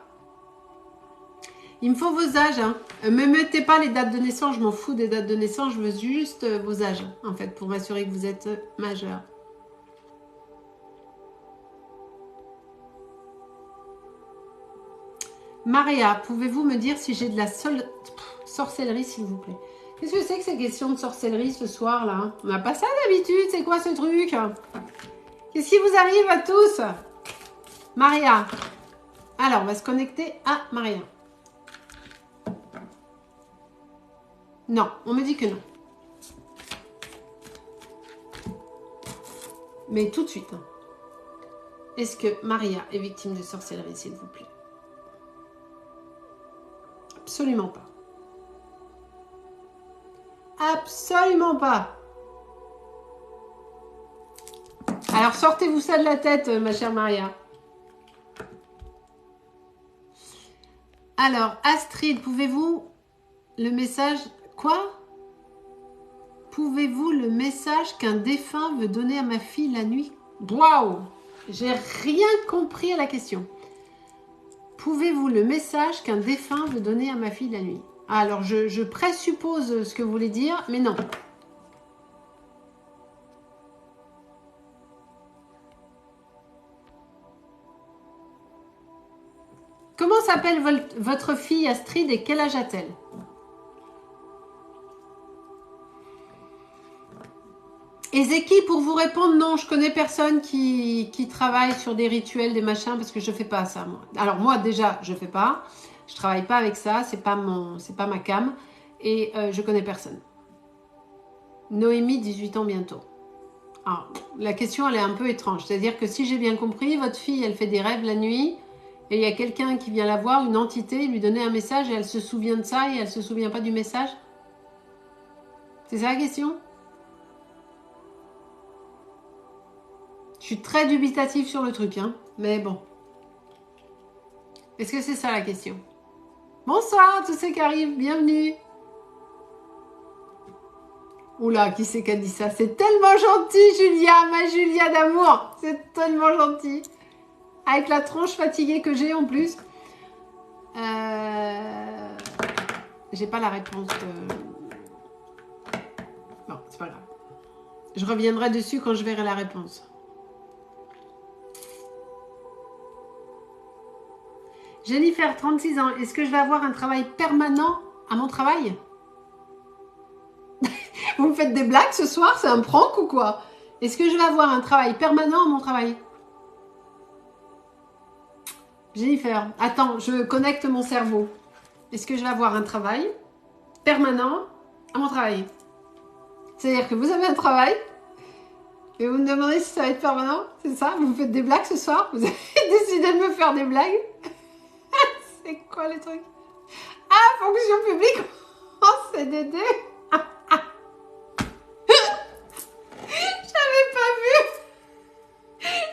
Il me faut vos âges. Hein. Me mettez pas les dates de naissance, je m'en fous des dates de naissance, je veux juste vos âges, en fait, pour m'assurer que vous êtes majeur. Maria, pouvez-vous me dire si j'ai de la sorcellerie, s'il vous plaît? Qu'est-ce que c'est que ces questions de sorcellerie ce soir, là? On n'a pas ça d'habitude, c'est quoi ce truc? Qu'est-ce qui vous arrive à tous? Maria. Alors, on va se connecter à Maria. Non, on me dit que non. Mais tout de suite. Est-ce que Maria est victime de sorcellerie, s'il vous plaît? Absolument pas. Absolument pas. Alors, sortez-vous ça de la tête, ma chère Maria. Alors, Astrid, pouvez-vous le message... Quoi? Pouvez-vous le message qu'un défunt veut donner à ma fille la nuit? Waouh! J'ai rien compris à la question. Pouvez-vous le message qu'un défunt veut donner à ma fille la nuit? Alors, je présuppose ce que vous voulez dire, mais non. Comment s'appelle votre fille Astrid et quel âge a-t-elle? Ezeki, pour vous répondre, non, je connais personne qui travaille sur des rituels, des machins, parce que je fais pas ça, moi. Alors moi, déjà, je fais pas. Je travaille pas avec ça, c'est pas ma cam. Et je connais personne. Noémie, 18 ans bientôt. Alors, la question, elle est un peu étrange. C'est-à-dire que si j'ai bien compris, votre fille, elle fait des rêves la nuit, et il y a quelqu'un qui vient la voir, une entité, lui donner un message, et elle se souvient de ça, et elle se souvient pas du message. C'est ça la question? Je suis très dubitative sur le truc, hein. Mais bon. Est-ce que c'est ça la question? Bonsoir à tous ceux qui arrivent, bienvenue. Oula, qui c'est qui a dit ça? C'est tellement gentil, Julia, ma Julia d'amour. C'est tellement gentil. Avec la tronche fatiguée que j'ai en plus. J'ai pas la réponse. Bon, c'est pas grave. Je reviendrai dessus quand je verrai la réponse. Jennifer, 36 ans. Est-ce que je vais avoir un travail permanent à mon travail? Vous me faites des blagues ce soir? C'est un prank ou quoi? Est-ce que je vais avoir un travail permanent à mon travail? Jennifer, attends, je connecte mon cerveau. Est-ce que je vais avoir un travail permanent à mon travail? C'est-à-dire que vous avez un travail et vous me demandez si ça va être permanent? C'est ça? Vous me faites des blagues ce soir? Vous avez décidé de me faire des blagues? C'est quoi les trucs? Ah, fonction publique en CDD. J'avais pas vu.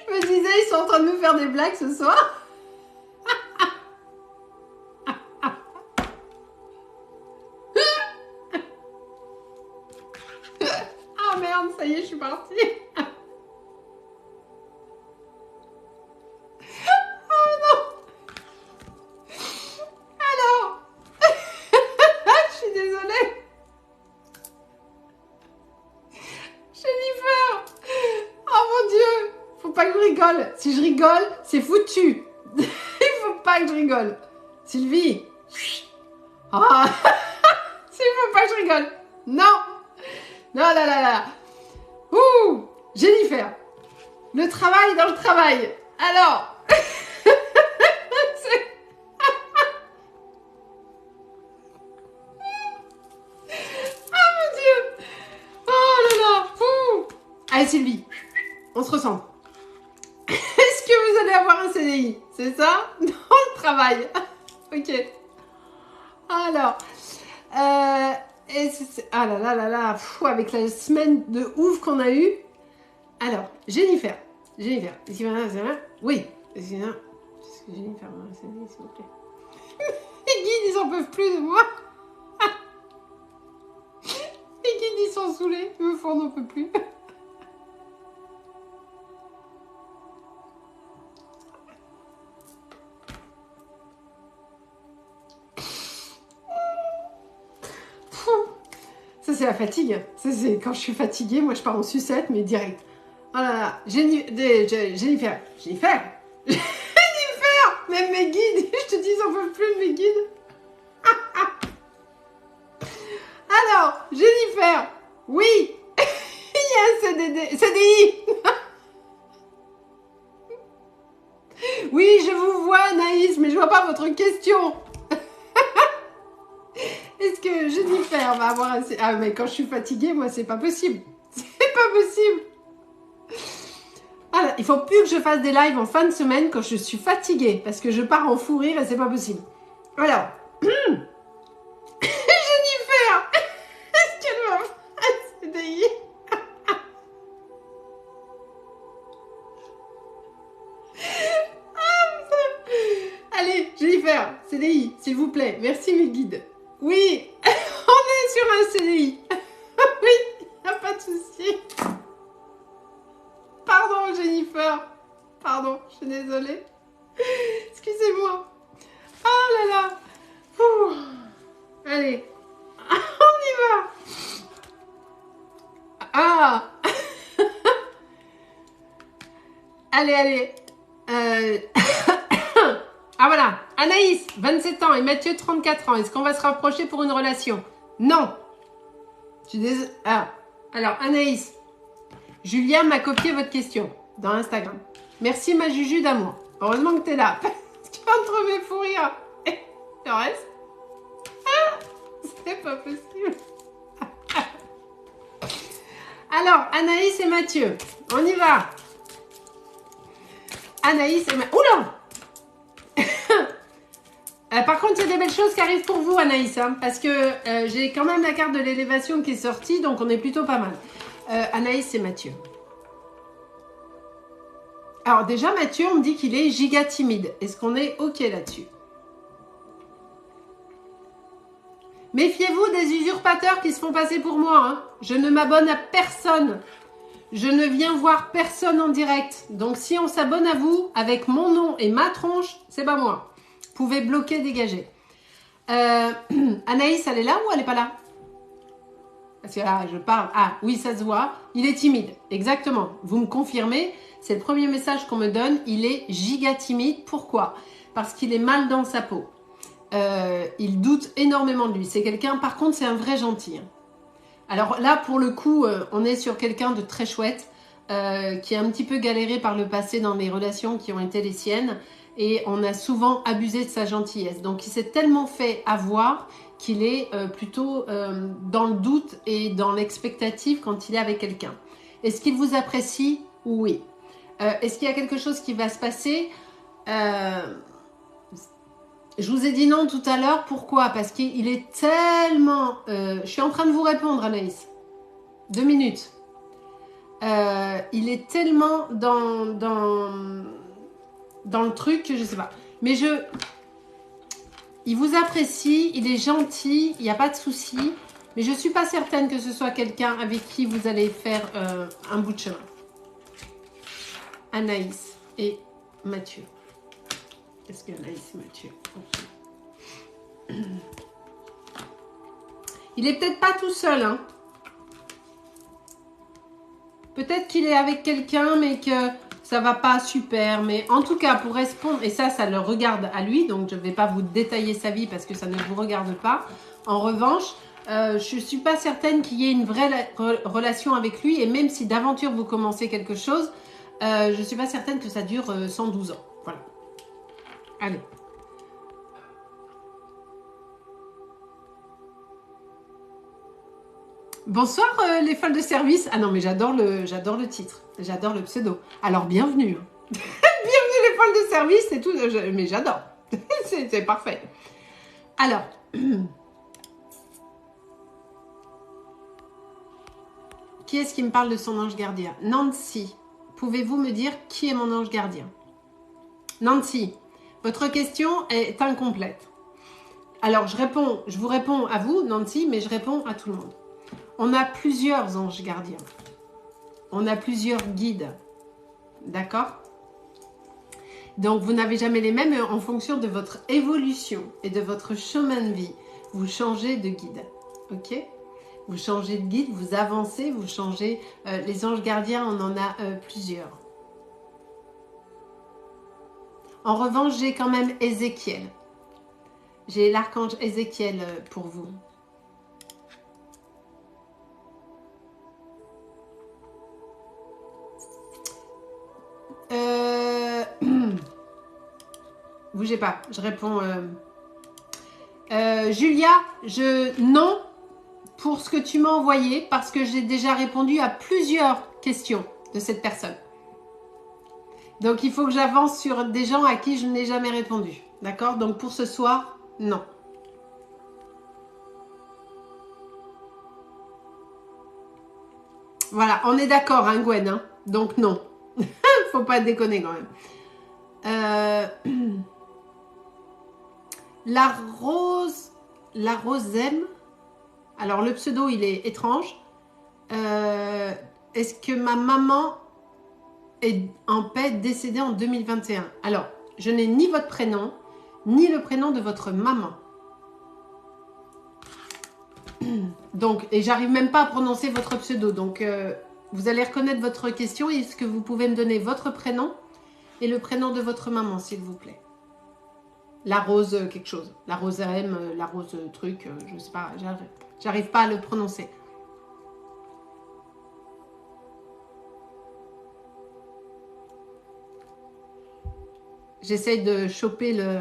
Je me disais, ils sont en train de me faire des blagues ce soir. Ah merde, ça y est, je suis partie. Si je rigole, c'est foutu. Il faut pas que je rigole. Sylvie. Ah. Il faut pas que je rigole. Non. Non, là, là, là. Ouh. Jennifer. Le travail dans le travail. Alors. Oh mon Dieu. Oh là là. Ouh. Allez, Sylvie. On se ressemble. Est-ce que vous allez avoir un CDI? C'est ça? Dans le travail. Ok. Alors. Ah là là là là. Pfff, avec la semaine de ouf qu'on a eue. Alors, Jennifer. Jennifer. Est-ce qu'il y a un CDI? Oui. Est-ce qu'il y a un... Jennifer, un CDI, s'il vous plaît. Les guides, ils en peuvent plus de moi. Les guides, ils sont saoulés. Ils me font, on n'en peut plus. Ça, c'est la fatigue. Ça, c'est quand je suis fatiguée, moi, je pars en sucette, mais direct. Oh là là. Jennifer. Jennifer. Jennifer. Même mes guides. Je te dis, ils n'en peuvent plus de mes guides. Alors, Jennifer. Oui. Il y a un CDI. Oui, je vous vois, Anaïs, mais je vois pas votre question. Est-ce que Jennifer va avoir assez... Ah, mais quand je suis fatiguée, moi, c'est pas possible. C'est pas possible. Ah, il faut plus que je fasse des lives en fin de semaine quand je suis fatiguée, parce que je pars en fou rire et c'est pas possible. Alors, Jennifer, est-ce qu'elle va avoir un CDI? Allez, Jennifer, CDI, s'il vous plaît. Merci mes guides. Oui, on est sur un CDI. Oui, il n'y a pas de souci. Pardon, Jennifer. Pardon, je suis désolée. Excusez-moi. Oh là là. Ouh. Allez, on y va. Ah. Allez, allez. Ah voilà, Anaïs, 27 ans et Mathieu, 34 ans. Est-ce qu'on va se rapprocher pour une relation? Non. Je suis désolée. Ah. Alors, Anaïs, Julien m'a copié votre question dans Instagram. Merci ma Juju d'amour. Heureusement que tu es là. Tu vas entre mes fous rires. Et le reste? Ah, c'est pas possible. Alors, Anaïs et Mathieu, on y va. Anaïs et Mathieu. Oula! Par contre, il y a des belles choses qui arrivent pour vous, Anaïs, hein, parce que j'ai quand même la carte de l'élévation qui est sortie, donc on est plutôt pas mal. Anaïs et Mathieu. Alors déjà, Mathieu, on me dit qu'il est giga timide. Est-ce qu'on est OK là-dessus? Méfiez-vous des usurpateurs qui se font passer pour moi. Hein. Je ne m'abonne à personne. Je ne viens voir personne en direct. Donc si on s'abonne à vous avec mon nom et ma tronche, c'est pas moi. Vous pouvez bloquer, dégager. Anaïs, elle est là ou elle n'est pas là? Parce que là, je parle. Ah, oui, ça se voit. Il est timide. Exactement. Vous me confirmez. C'est le premier message qu'on me donne. Il est giga timide. Pourquoi? Parce qu'il est mal dans sa peau. Il doute énormément de lui. C'est quelqu'un, par contre, c'est un vrai gentil. Alors là, pour le coup, on est sur quelqu'un de très chouette, qui a un petit peu galéré par le passé dans les relations qui ont été les siennes. Et on a souvent abusé de sa gentillesse. Donc, il s'est tellement fait avoir qu'il est plutôt dans le doute et dans l'expectative quand il est avec quelqu'un. Est-ce qu'il vous apprécie? Oui. Est-ce qu'il y a quelque chose qui va se passer? Je vous ai dit non tout à l'heure. Pourquoi? Parce qu'il est tellement... je suis en train de vous répondre, Anaïs. 2 minutes. Il est tellement dans le truc que je sais pas. Mais il vous apprécie, il est gentil, il n'y a pas de souci. Mais je ne suis pas certaine que ce soit quelqu'un avec qui vous allez faire un bout de chemin. Anaïs et Mathieu. Est-ce que Anaïs et Mathieu? Okay. Il est peut-être pas tout seul, hein. Peut-être qu'il est avec quelqu'un, mais que ça va pas super. Mais en tout cas, pour répondre, et ça le regarde à lui, donc je ne vais pas vous détailler sa vie parce que ça ne vous regarde pas. En revanche, je ne suis pas certaine qu'il y ait une vraie relation avec lui. Et même si d'aventure vous commencez quelque chose, je ne suis pas certaine que ça dure 112 ans. Voilà. Allez. Bonsoir les folles de service. Ah non, mais j'adore le titre. J'adore le pseudo. Alors bienvenue. Bienvenue les folles de service, c'est tout. Mais j'adore. C'est parfait. Alors. Qui est-ce qui me parle de son ange gardien? Nancy. Pouvez-vous me dire qui est mon ange gardien? Nancy, votre question est incomplète. Alors je vous réponds à vous, Nancy, mais je réponds à tout le monde. On a plusieurs anges gardiens. On a plusieurs guides. D'accord? Donc, vous n'avez jamais les mêmes en fonction de votre évolution et de votre chemin de vie. Vous changez de guide. Ok? Vous changez de guide, vous avancez, vous changez. Les anges gardiens, on en a plusieurs. En revanche, j'ai quand même Ézéchiel. J'ai l'archange Ézéchiel pour vous. Bougez pas, je réponds. Julia, non pour ce que tu m'as envoyé parce que j'ai déjà répondu à plusieurs questions de cette personne. Donc il faut que j'avance sur des gens à qui je n'ai jamais répondu. D'accord? Donc pour ce soir, non. Voilà, on est d'accord, hein, Gwen, hein? Donc non. Faut pas déconner quand même. La Rosem. Alors le pseudo il est étrange. Est-ce que ma maman est en paix, décédée en 2021? Alors je n'ai ni votre prénom ni le prénom de votre maman. Donc, et j'arrive même pas à prononcer votre pseudo. Donc vous allez reconnaître votre question. Est-ce que vous pouvez me donner votre prénom et le prénom de votre maman, s'il vous plaît? La rose quelque chose. La rose M, la rose truc, je sais pas, j'arrive pas à le prononcer. J'essaye de choper le...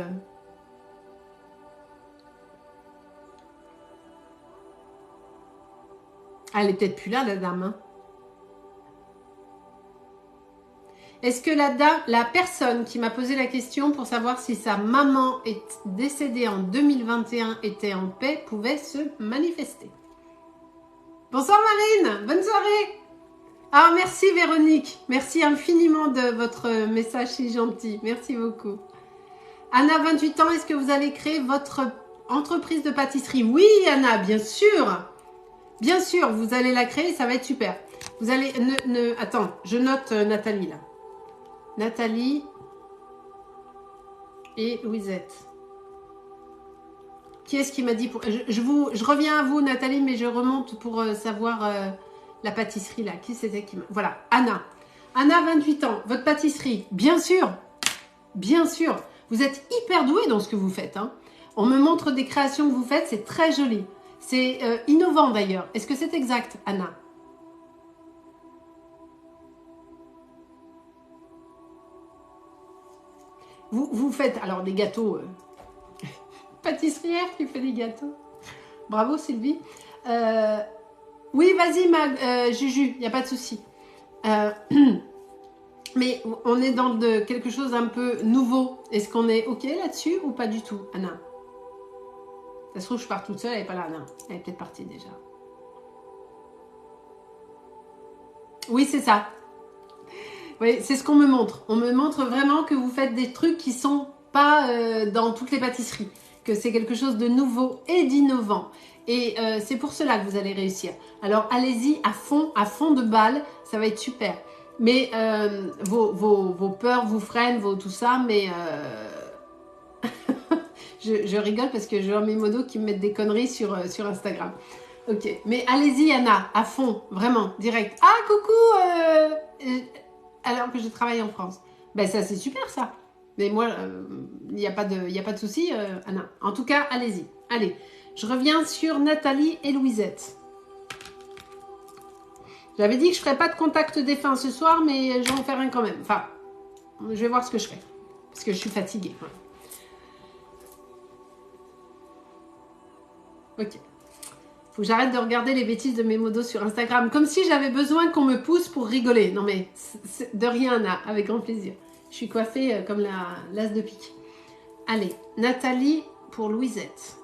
Elle est peut-être plus là, la dame, hein. Est-ce que la personne qui m'a posé la question pour savoir si sa maman est décédée en 2021 était en paix pouvait se manifester? Bonsoir Marine, bonne soirée. Ah merci Véronique, merci infiniment de votre message si gentil, merci beaucoup. Anna, 28 ans, est-ce que vous allez créer votre entreprise de pâtisserie? Oui Anna, bien sûr, vous allez la créer, ça va être super. Vous allez, attends, je note Nathalie là. Nathalie et Louisette. Qui est-ce qui m'a dit pour... je reviens à vous, Nathalie, mais je remonte pour savoir la pâtisserie, là. Qui c'était qui m'a... Voilà, Anna. Anna, 28 ans. Votre pâtisserie, bien sûr. Bien sûr. Vous êtes hyper douée dans ce que vous faites. Hein. On me montre des créations que vous faites, c'est très joli. C'est innovant, d'ailleurs. Est-ce que c'est exact, Anna? Vous faites, alors, des gâteaux... pâtissière qui fait des gâteaux. Bravo Sylvie. Oui, vas-y Juju, il n'y a pas de souci. Mais on est dans quelque chose un peu nouveau. Est-ce qu'on est OK là-dessus ou pas du tout, Anna? Ça se trouve, je pars toute seule, elle n'est pas là, Anna. Elle est peut-être partie déjà. Oui, c'est ça. Oui, c'est ce qu'on me montre. On me montre vraiment que vous faites des trucs qui ne sont pas dans toutes les pâtisseries. Que c'est quelque chose de nouveau et d'innovant. Et c'est pour cela que vous allez réussir. Alors, allez-y à fond de balle. Ça va être super. Mais vos peurs vous freinent, tout ça. Mais je rigole parce que je vois mes modos qui me mettent des conneries sur Instagram. Ok. Mais allez-y, Anna, à fond. Vraiment, direct. Ah, coucou alors que je travaille en France. Ben, ça, c'est super, ça. Mais moi, il n'y a pas de souci, Anna. En tout cas, allez-y. Allez, je reviens sur Nathalie et Louisette. J'avais dit que je ne ferais pas de contact défunt ce soir, mais je vais en faire un quand même. Enfin, je vais voir ce que je fais. Parce que je suis fatiguée. Ouais. Ok. Faut que j'arrête de regarder les bêtises de mes modos sur Instagram. Comme si j'avais besoin qu'on me pousse pour rigoler. Non mais, de rien, Anna. Avec grand plaisir. Je suis coiffée comme l'as de pique. Allez, Nathalie pour Louisette.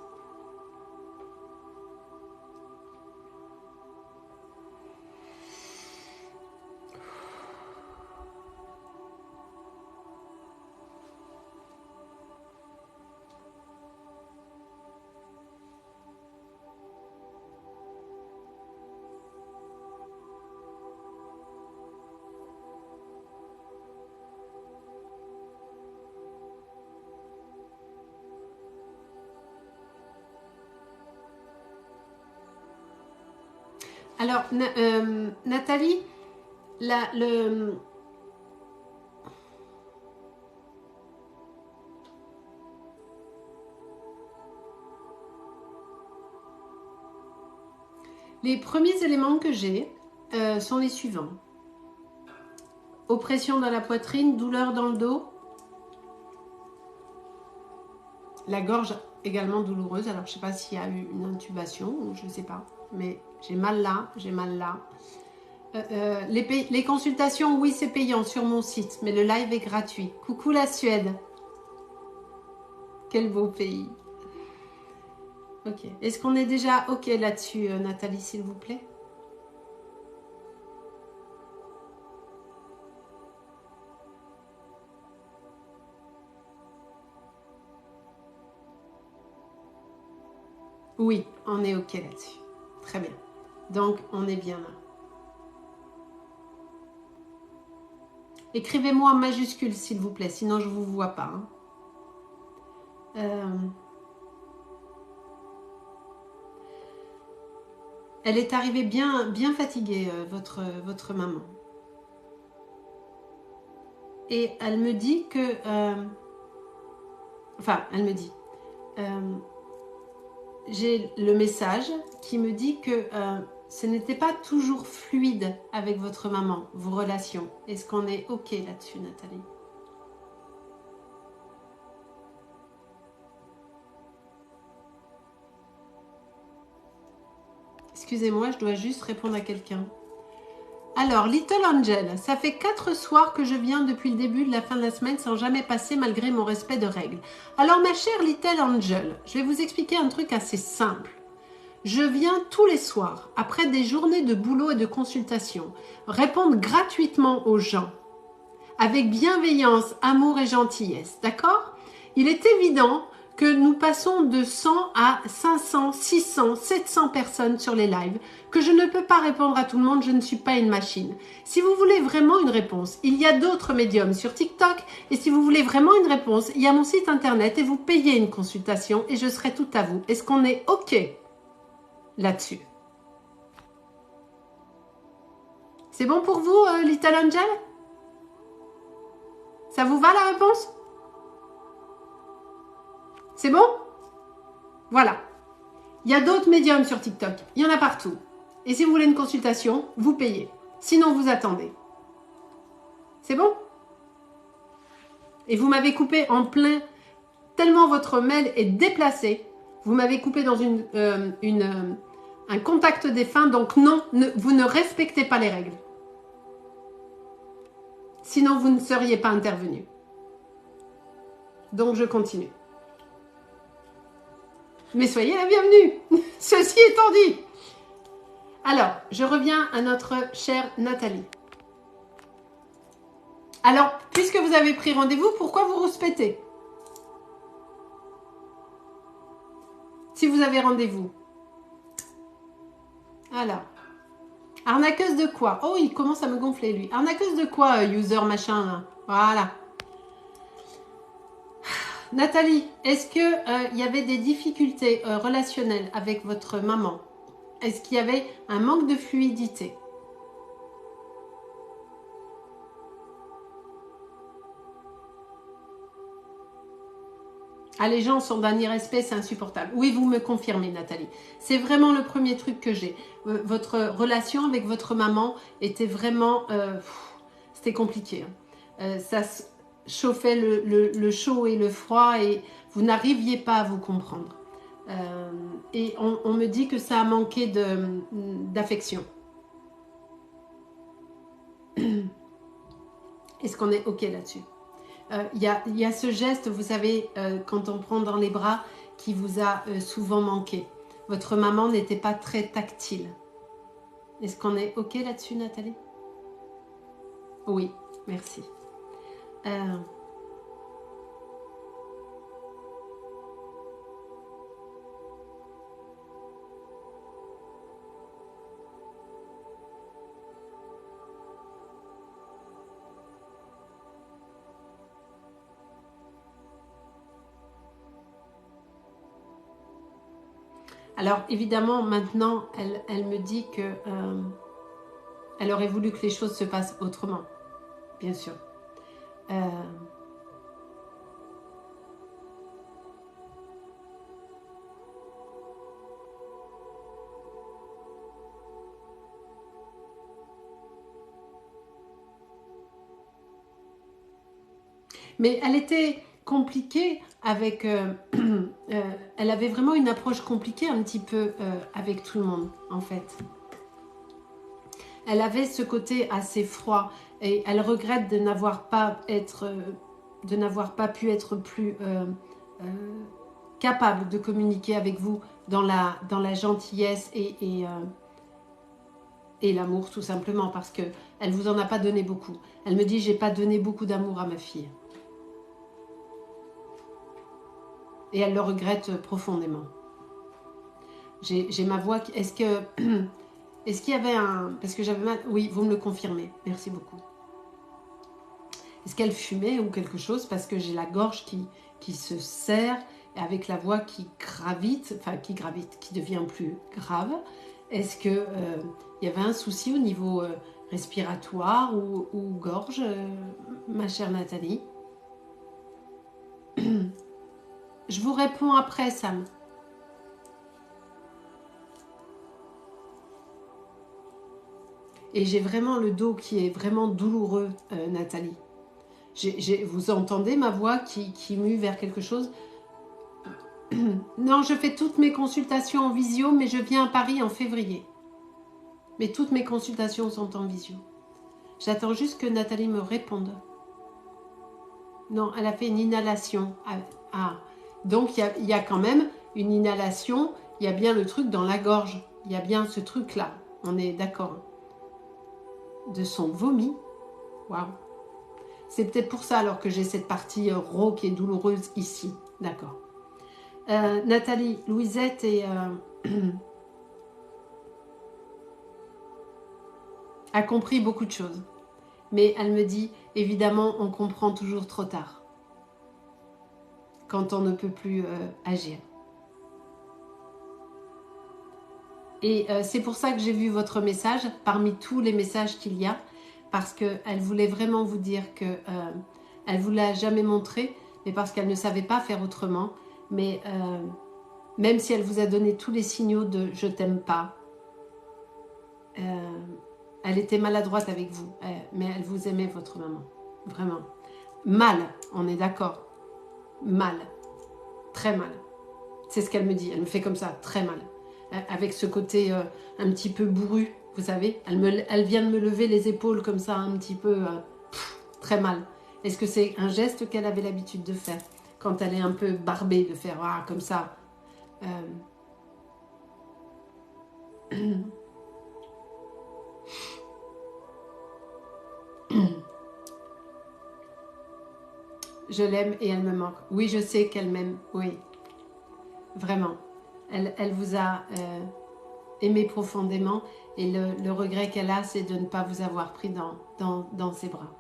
Alors, Nathalie, les premiers éléments que j'ai sont les suivants. Oppression dans la poitrine, douleur dans le dos. La gorge également douloureuse. Alors, je ne sais pas s'il y a eu une intubation ou je ne sais pas. Mais j'ai mal là, j'ai mal là. Les consultations, oui, c'est payant sur mon site, mais le live est gratuit. Coucou la Suède. Quel beau pays. Ok. Est-ce qu'on est déjà ok là-dessus, Nathalie, s'il vous plaît? Oui, on est ok là-dessus. Très bien. Donc, on est bien là. Écrivez-moi en majuscule, s'il vous plaît, sinon je ne vous vois pas. Elle est arrivée bien fatiguée, votre maman. Et elle me dit que... enfin, elle me dit... j'ai le message qui me dit que ce n'était pas toujours fluide avec votre maman, vos relations. Est-ce qu'on est ok là-dessus, Nathalie? Excusez-moi, je dois juste répondre à quelqu'un. Alors, Little Angel, ça fait 4 soirs que je viens depuis le début de la fin de la semaine sans jamais passer malgré mon respect de règles. Alors, ma chère Little Angel, je vais vous expliquer un truc assez simple. Je viens tous les soirs, après des journées de boulot et de consultation, répondre gratuitement aux gens, avec bienveillance, amour et gentillesse, d'accord? Il est évident que nous passons de 100 à 500, 600, 700 personnes sur les lives, que je ne peux pas répondre à tout le monde, je ne suis pas une machine. Si vous voulez vraiment une réponse, il y a d'autres médiums sur TikTok, et si vous voulez vraiment une réponse, il y a mon site internet et vous payez une consultation et je serai tout à vous. Est-ce qu'on est OK là-dessus? C'est bon pour vous, Little Angel? Ça vous va la réponse? C'est bon? Voilà. Il y a d'autres médiums sur TikTok. Il y en a partout. Et si vous voulez une consultation, vous payez. Sinon, vous attendez. C'est bon? Et vous m'avez coupé en plein, tellement votre mail est déplacé. Vous m'avez coupé dans un contact des fins. Donc non, vous ne respectez pas les règles. Sinon, vous ne seriez pas intervenu. Donc, je continue. Mais soyez la bienvenue. Ceci étant dit. Alors, je reviens à notre chère Nathalie. Alors, puisque vous avez pris rendez-vous, pourquoi vous rouspétez? Si vous avez rendez-vous. Alors, arnaqueuse de quoi? Oh, il commence à me gonfler, lui. Arnaqueuse de quoi, user machin, là? Voilà. Nathalie, est-ce que y avait des difficultés relationnelles avec votre maman? Est-ce qu'il y avait un manque de fluidité? Ah, les gens sont d'un irrespect, c'est insupportable. Oui, vous me confirmez, Nathalie. C'est vraiment le premier truc que j'ai. Votre relation avec votre maman était vraiment... c'était compliqué. Ça chauffait le chaud et le froid et vous n'arriviez pas à vous comprendre. Et on me dit que ça a manqué d'affection. Est-ce qu'on est OK là-dessus? Il y a ce geste, vous savez, quand on prend dans les bras, qui vous a souvent manqué. Votre maman n'était pas très tactile. Est-ce qu'on est OK là-dessus, Nathalie? Oui, merci. Alors, évidemment, maintenant, elle me dit que elle aurait voulu que les choses se passent autrement, bien sûr. Mais elle était compliquée avec... elle avait vraiment une approche compliquée un petit peu avec tout le monde, en fait. Elle avait ce côté assez froid et elle regrette de n'avoir pas pu être plus capable de communiquer avec vous dans la gentillesse et l'amour, tout simplement, parce qu'elle ne vous en a pas donné beaucoup. Elle me dit, j'ai pas donné beaucoup d'amour à ma fille. Et elle le regrette profondément. J'ai ma voix qui... Est-ce qu'il y avait un... Parce que j'avais mal... Oui, vous me le confirmez. Merci beaucoup. Est-ce qu'elle fumait ou quelque chose? Parce que j'ai la gorge qui se serre, avec la voix qui gravite, enfin qui devient plus grave. Est-ce qu'il y avait un souci au niveau respiratoire ou gorge, ma chère Nathalie? Je vous réponds après, Sam. Et j'ai vraiment le dos qui est vraiment douloureux, Nathalie. Vous entendez ma voix qui mue vers quelque chose? Non, je fais toutes mes consultations en visio, mais je viens à Paris en février. Mais toutes mes consultations sont en visio. J'attends juste que Nathalie me réponde. Non, elle a fait une inhalation. Ah. Donc, il y a quand même une inhalation. Il y a bien le truc dans la gorge. Il y a bien ce truc-là. On est d'accord. De son vomi. Waouh. C'est peut-être pour ça alors que j'ai cette partie rauque et douloureuse ici. D'accord. Nathalie, Louisette a compris beaucoup de choses. Mais elle me dit, évidemment, on comprend toujours trop tard. Quand on ne peut plus agir. Et c'est pour ça que j'ai vu votre message, parmi tous les messages qu'il y a, parce qu'elle voulait vraiment vous dire que elle ne vous l'a jamais montré, mais parce qu'elle ne savait pas faire autrement. Mais même si elle vous a donné tous les signaux de « je t'aime pas », elle était maladroite avec vous, mais elle vous aimait, votre maman, vraiment. Mal, on est d'accord, mal, très mal. C'est ce qu'elle me dit, elle me fait comme ça, très mal. Avec ce côté un petit peu bourru, vous savez. Elle vient de me lever les épaules comme ça, un petit peu très mal. Est-ce que c'est un geste qu'elle avait l'habitude de faire quand elle est un peu barbée, de faire comme ça Je l'aime et elle me manque. Oui, je sais qu'elle m'aime, oui. Vraiment. Elle vous a aimé profondément et le regret qu'elle a, c'est de ne pas vous avoir pris dans ses bras.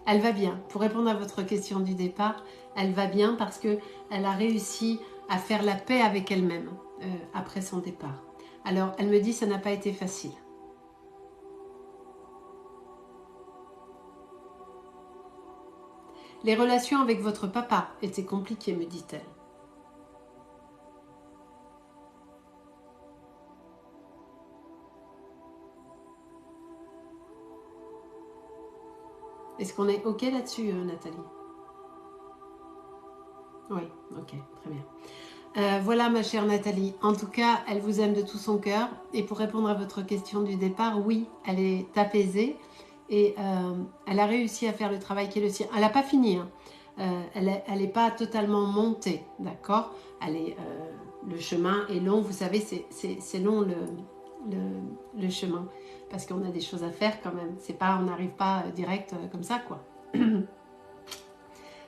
Elle va bien. Pour répondre à votre question du départ, elle va bien parce qu'elle a réussi à faire la paix avec elle-même après son départ. Alors, elle me dit que ça n'a pas été facile. Les relations avec votre papa étaient compliquées, me dit-elle. Est-ce qu'on est OK là-dessus, Nathalie? Oui, OK, très bien. Voilà, ma chère Nathalie. En tout cas, elle vous aime de tout son cœur. Et pour répondre à votre question du départ, oui, elle est apaisée. Et elle a réussi à faire le travail qui est le sien. Elle n'a pas fini. Hein. Elle n'est pas totalement montée, d'accord. Le chemin est long. Vous savez, c'est long le chemin. Parce qu'on a des choses à faire quand même. C'est pas, on n'arrive pas direct comme ça, quoi.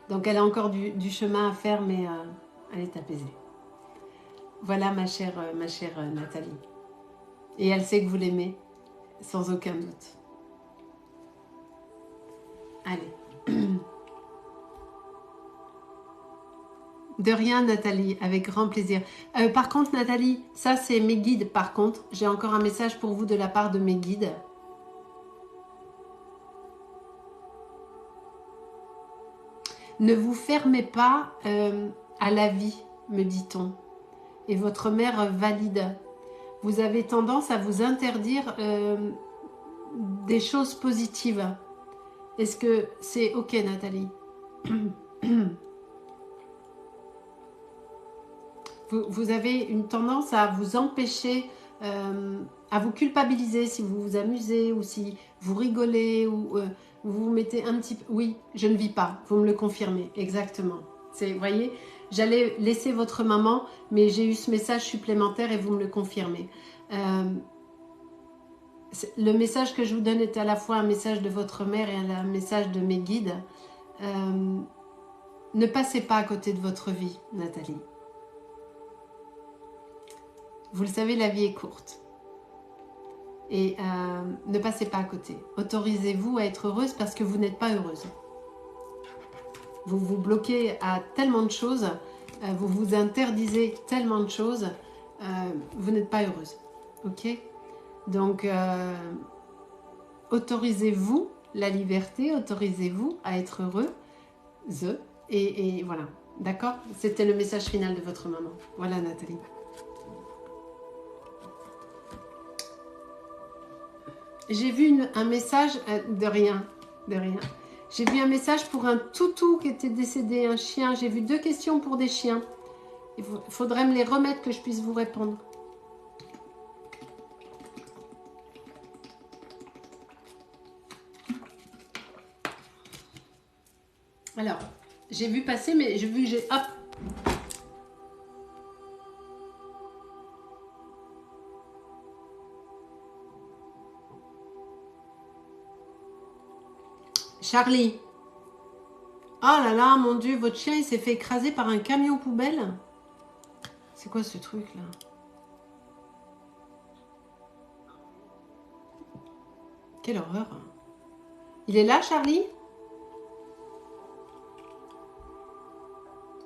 Donc elle a encore du chemin à faire, mais elle est apaisée. Voilà ma chère Nathalie. Et elle sait que vous l'aimez, sans aucun doute. Allez. De rien Nathalie, avec grand plaisir. Par contre Nathalie, ça c'est mes guides par contre. J'ai encore un message pour vous de la part de mes guides. Ne vous fermez pas à la vie, me dit-on. Et votre mère valide. Vous avez tendance à vous interdire des choses positives. Est-ce que c'est OK, Nathalie? Vous avez une tendance à vous empêcher, à vous culpabiliser si vous vous amusez ou si vous rigolez ou vous vous mettez un petit peu... Oui, je ne vis pas, vous me le confirmez, exactement. Vous voyez, j'allais laisser votre maman, mais j'ai eu ce message supplémentaire et vous me le confirmez. Le message que je vous donne est à la fois un message de votre mère et un message de mes guides. Ne passez pas à côté de votre vie, Nathalie. Vous le savez, la vie est courte. Et ne passez pas à côté. Autorisez-vous à être heureuse parce que vous n'êtes pas heureuse. Vous vous bloquez à tellement de choses, vous vous interdisez tellement de choses, vous n'êtes pas heureuse. Ok? Donc, autorisez-vous la liberté, autorisez-vous à être heureux. Et voilà. D'accord? C'était le message final de votre maman. Voilà, Nathalie. J'ai vu un message, de rien. J'ai vu un message pour un toutou qui était décédé, un chien. J'ai vu 2 questions pour des chiens. Il faudrait me les remettre que je puisse vous répondre. Alors, j'ai vu passer, mais j'ai vu, hop. Charlie. Oh là là, mon Dieu, votre chien, il s'est fait écraser par un camion poubelle. C'est quoi ce truc là? Quelle horreur. Il est là, Charlie?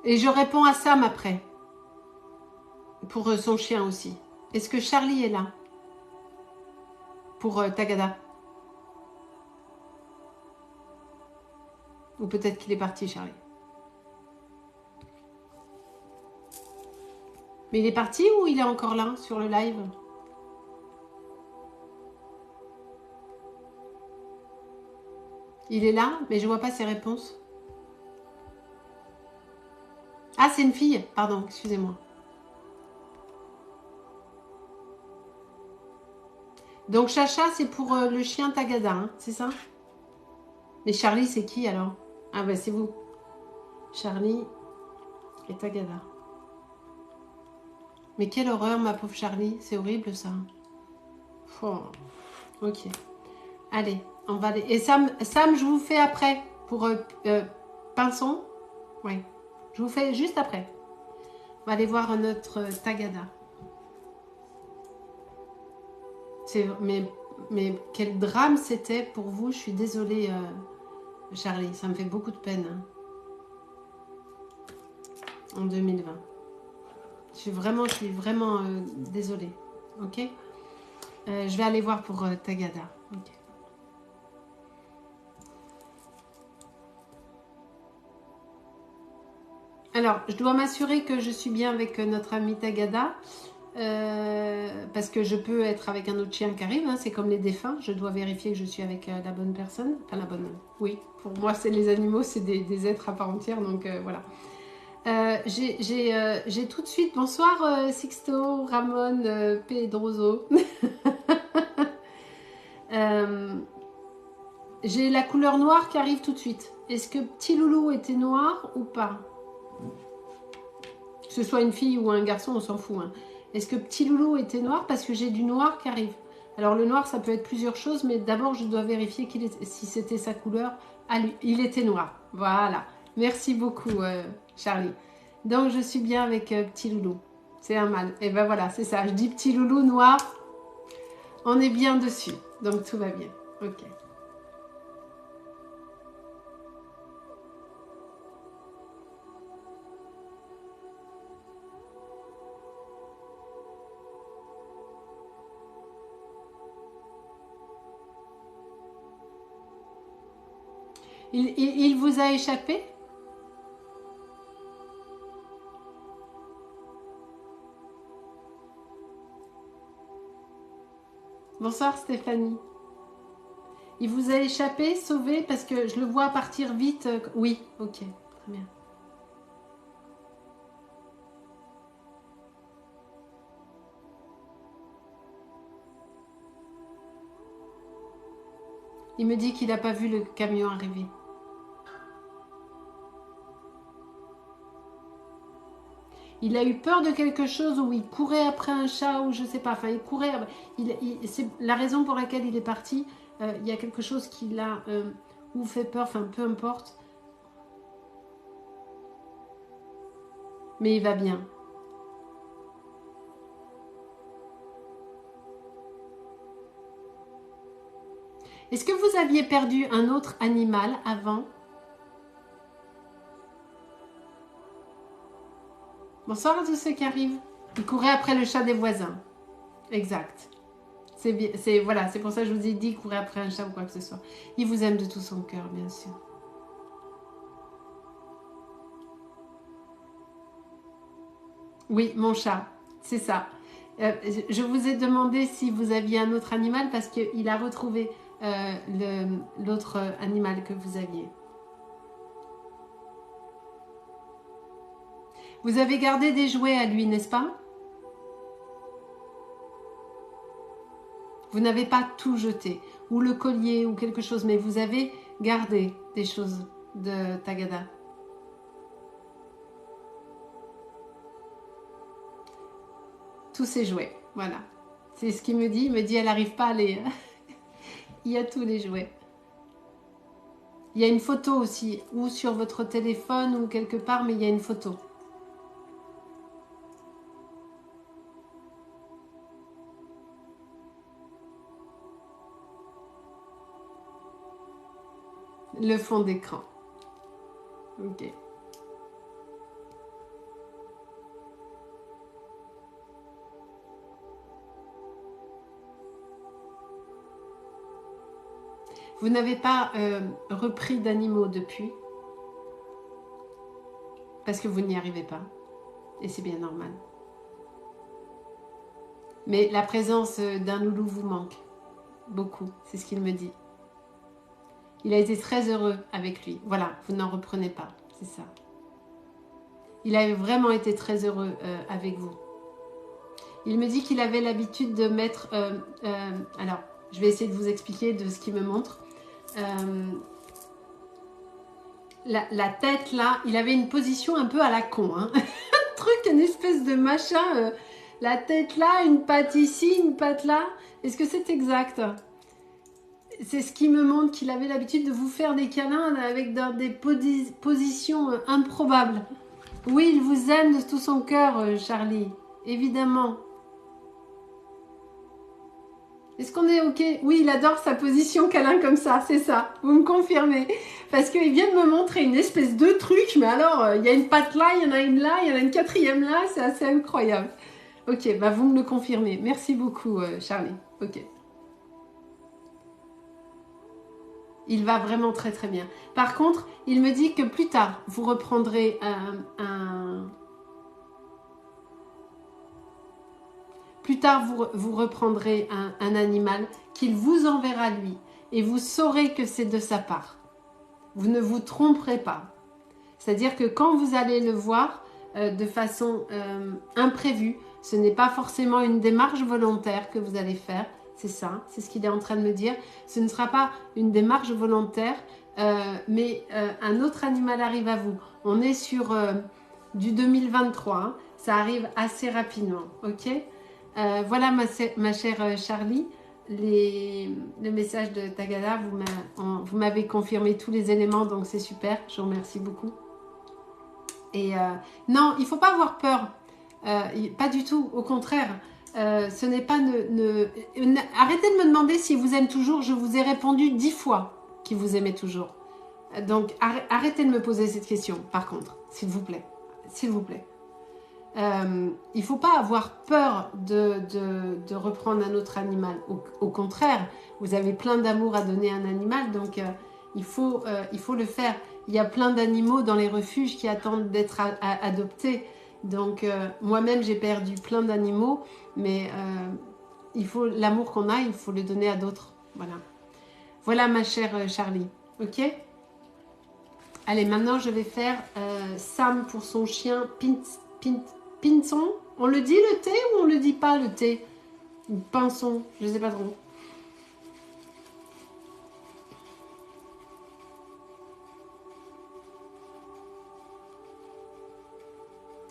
Et je réponds à Sam après. Pour son chien aussi. Est-ce que Charlie est là? Pour Tagada? Ou peut-être qu'il est parti, Charlie. Mais il est parti ou il est encore là, sur le live? Il est là, mais je vois pas ses réponses. Ah, c'est une fille. Pardon, excusez-moi. Donc Chacha, c'est pour le chien Tagada, hein, c'est ça? Mais Charlie, c'est qui alors? Ah ben c'est vous. Charlie et Tagada. Mais quelle horreur, ma pauvre Charlie. C'est horrible ça. Oh, ok. Allez, on va aller. Et Sam, je vous fais après pour Pinson. Oui, je vous fais juste après. On va aller voir notre Tagada. Mais quel drame c'était pour vous. Je suis désolée, Charlie. Ça me fait beaucoup de peine. Hein, en 2020. Je suis vraiment désolée. Ok. Je vais aller voir pour Tagada. Ok. Alors, je dois m'assurer que je suis bien avec notre ami Tagada. Parce que je peux être avec un autre chien qui arrive, hein, c'est comme les défunts, je dois vérifier que je suis avec la bonne personne, enfin la bonne, oui, pour moi c'est les animaux, c'est des êtres à part entière, donc voilà. J'ai tout de suite, bonsoir Sixto, Ramon, Pedroso. J'ai la couleur noire qui arrive tout de suite. Est-ce que petit loulou était noir ou pas? Que ce soit une fille ou un garçon, on s'en fout. Hein. Est-ce que petit loulou était noir? Parce que j'ai du noir qui arrive. Alors le noir, ça peut être plusieurs choses, mais d'abord, je dois vérifier si c'était sa couleur. Ah, lui, il était noir. Voilà. Merci beaucoup, Charlie. Donc, je suis bien avec petit loulou. C'est un mâle. Et ben voilà, c'est ça. Je dis petit loulou noir. On est bien dessus. Donc, tout va bien. Ok. Il vous a échappé? Bonsoir Stéphanie. Il vous a échappé, sauvé, parce que je le vois partir vite. Oui, ok, très bien. Il me dit qu'il n'a pas vu le camion arriver. Il a eu peur de quelque chose ou il courait après un chat ou je sais pas. Enfin, il courait. C'est la raison pour laquelle il est parti. Il y a quelque chose qui l'a ou fait peur. Enfin, peu importe. Mais il va bien. Est-ce que vous aviez perdu un autre animal avant? Bonsoir à tous ceux qui arrivent. Il courait après le chat des voisins. Exact. Voilà, c'est pour ça que je vous ai dit courir après un chat ou quoi que ce soit. Il vous aime de tout son cœur, bien sûr. Oui, mon chat, c'est ça. Je vous ai demandé si vous aviez un autre animal parce qu'il a retrouvé l'autre animal que vous aviez. Vous avez gardé des jouets à lui, n'est-ce pas? Vous n'avez pas tout jeté, ou le collier, ou quelque chose, mais vous avez gardé des choses de Tagada. Tous ses jouets, voilà. C'est ce qu'il me dit. Il me dit, elle n'arrive pas à les... Il y a tous les jouets. Il y a une photo aussi, ou sur votre téléphone ou quelque part, mais il y a une photo. Le fond d'écran. Ok. Vous n'avez pas repris d'animaux depuis? Parce que vous n'y arrivez pas. Et c'est bien normal. Mais la présence d'un loulou vous manque. Beaucoup, c'est ce qu'il me dit. Il a été très heureux avec lui. Voilà, vous n'en reprenez pas, c'est ça. Il a vraiment été très heureux avec vous. Il me dit qu'il avait l'habitude de mettre... alors, je vais essayer de vous expliquer de ce qu'il me montre. La tête là, il avait une position un peu à la con. Hein. Un truc, une espèce de machin. La tête là, une patte ici, une patte là. Est-ce que c'est exact? C'est ce qui me montre qu'il avait l'habitude de vous faire des câlins avec dans des positions improbables. Oui, il vous aime de tout son cœur, Charlie. Évidemment. Est-ce qu'on est OK? Oui, il adore sa position câlin comme ça, c'est ça. Vous me confirmez. Parce qu'il vient de me montrer une espèce de truc, mais alors, il y a une patte là, il y en a une là, il y en a une quatrième là, c'est assez incroyable. OK, bah vous me le confirmez. Merci beaucoup, Charlie. OK. Il va vraiment très très bien. Par contre, il me dit que plus tard, vous reprendrez Plus tard, vous reprendrez un animal qu'il vous enverra lui. Et vous saurez que c'est de sa part. Vous ne vous tromperez pas. C'est-à-dire que quand vous allez le voir de façon imprévue, ce n'est pas forcément une démarche volontaire que vous allez faire. C'est ça, c'est ce qu'il est en train de me dire. Ce ne sera pas une démarche volontaire, mais un autre animal arrive à vous. On est sur du 2023. Hein. Ça arrive assez rapidement. Ok. Voilà ma chère Charlie, le message de Tagada, vous m'avez confirmé tous les éléments, donc c'est super, je vous remercie beaucoup. Et non, il ne faut pas avoir peur, pas du tout, au contraire, ce n'est pas... arrêtez de me demander s'il vous aime toujours, je vous ai répondu 10 fois qu'il vous aimait toujours. Donc arrêtez de me poser cette question, par contre, s'il vous plaît, s'il vous plaît. Il ne faut pas avoir peur de reprendre un autre animal. Au contraire, vous avez plein d'amour à donner à un animal, donc il faut le faire. Il y a plein d'animaux dans les refuges qui attendent d'être adoptés. Donc moi-même, j'ai perdu plein d'animaux, mais l'amour qu'on a, il faut le donner à d'autres. Voilà. Voilà ma chère Charlie. Ok ? Allez, maintenant je vais faire Sam pour son chien Pinson. On le dit le thé ou on le dit pas le thé? Ou pinson, je sais pas trop.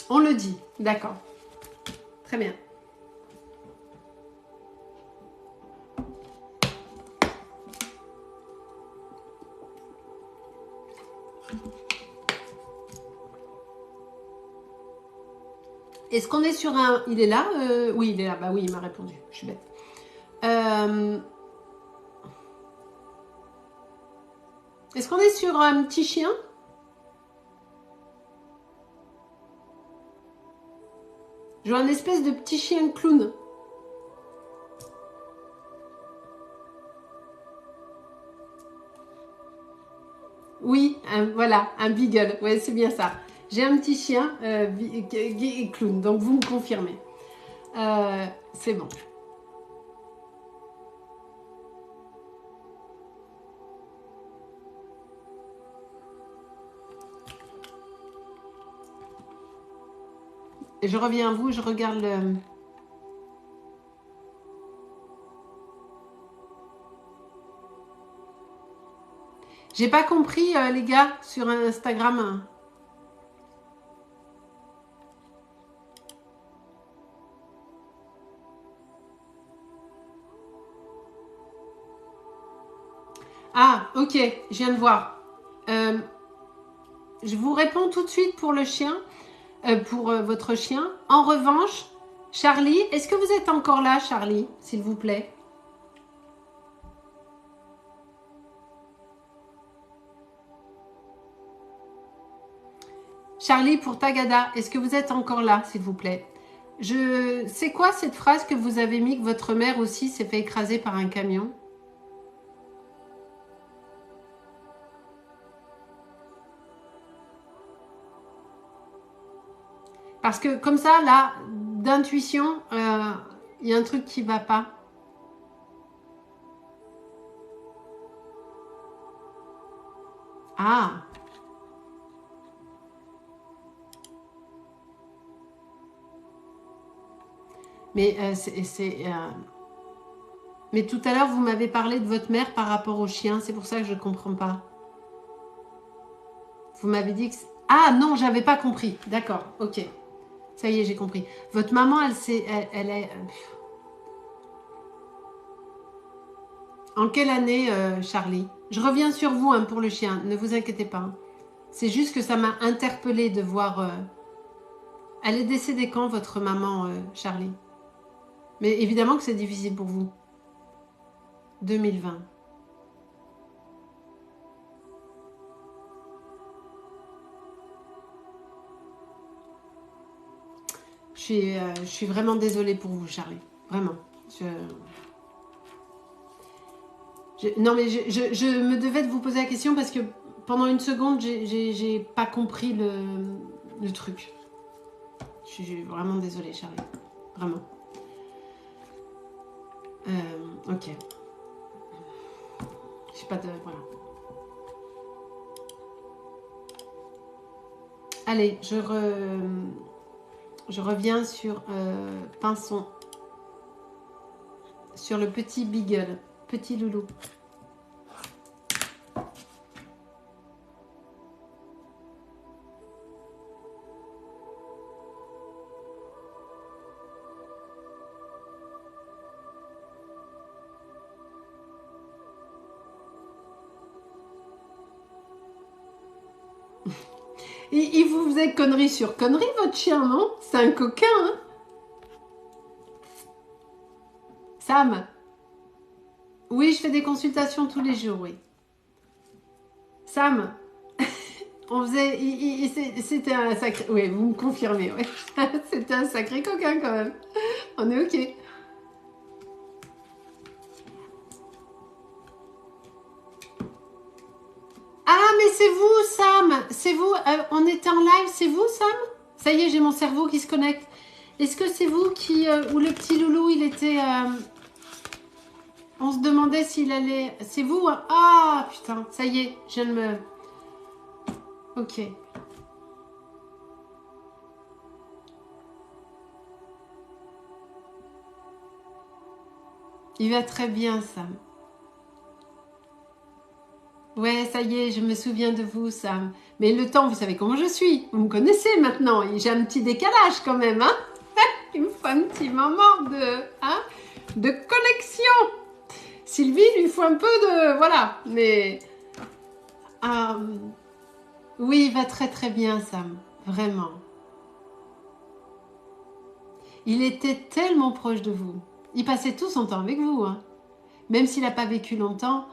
On le dit, d'accord. Très bien. Est-ce qu'on est sur un... Il est là Oui, il est là. Bah oui, il m'a répondu. Je suis bête. Est-ce qu'on est sur un petit chien? Je vois un espèce de petit chien clown. Oui, voilà, un beagle. Ouais, c'est bien ça. J'ai un petit chien clown, donc vous me confirmez. C'est bon. Et je reviens à vous, je regarde le... J'ai pas compris, les gars, sur Instagram. Ah, ok, je viens de voir. Je vous réponds tout de suite pour le chien, pour votre chien. En revanche, Charlie, est-ce que vous êtes encore là, Charlie, s'il vous plaît? Charlie, pour Tagada, est-ce que vous êtes encore là, s'il vous plaît? C'est quoi cette phrase que vous avez mis, que votre mère aussi s'est fait écraser par un camion? Parce que comme ça, là, d'intuition, il y a un truc qui va pas. Ah! Mais mais tout à l'heure, vous m'avez parlé de votre mère par rapport au chien. C'est pour ça que je ne comprends pas. Vous m'avez dit que... Ah non, j'avais pas compris. D'accord, ok. Ça y est, j'ai compris. Votre maman, elle est... En quelle année, Charlie? Je reviens sur vous hein, pour le chien. Ne vous inquiétez pas. C'est juste que ça m'a interpellée de voir... Elle est décédée quand, votre maman, Charlie? Mais évidemment que c'est difficile pour vous. 2020. Je suis vraiment désolée pour vous, Charlie. Vraiment. Non, mais je me devais de vous poser la question parce que pendant une seconde, j'ai pas compris le truc. Je suis vraiment désolée, Charlie. Vraiment. Ok. Je sais pas de... Voilà. Allez, je reviens sur Pinson. Sur le petit Beagle. Petit loulou. Il vous faisait connerie sur connerie, votre chien, non? C'est un coquin, hein? Sam? Oui, je fais des consultations tous les jours, oui. Sam? On faisait... C'était un sacré... Oui, vous me confirmez, oui. C'était un sacré coquin, quand même. On est ok. Ah, mais c'est vous, Sam. C'est vous. On était en live, c'est vous, Sam? Ça y est, j'ai mon cerveau qui se connecte. Est-ce que c'est vous qui... où le petit loulou, il était... on se demandait s'il allait... C'est vous hein? Ah, putain, ça y est, je viens de me... Ok. Il va très bien, Sam. Ouais, ça y est, je me souviens de vous, Sam. Mais le temps, vous savez comment je suis. Vous me connaissez maintenant. J'ai un petit décalage quand même, hein. Il me faut un petit moment de connexion. Sylvie, lui faut un peu de... Voilà, mais... oui, il va très très bien, Sam. Vraiment. Il était tellement proche de vous. Il passait tout son temps avec vous, hein. Même s'il n'a pas vécu longtemps,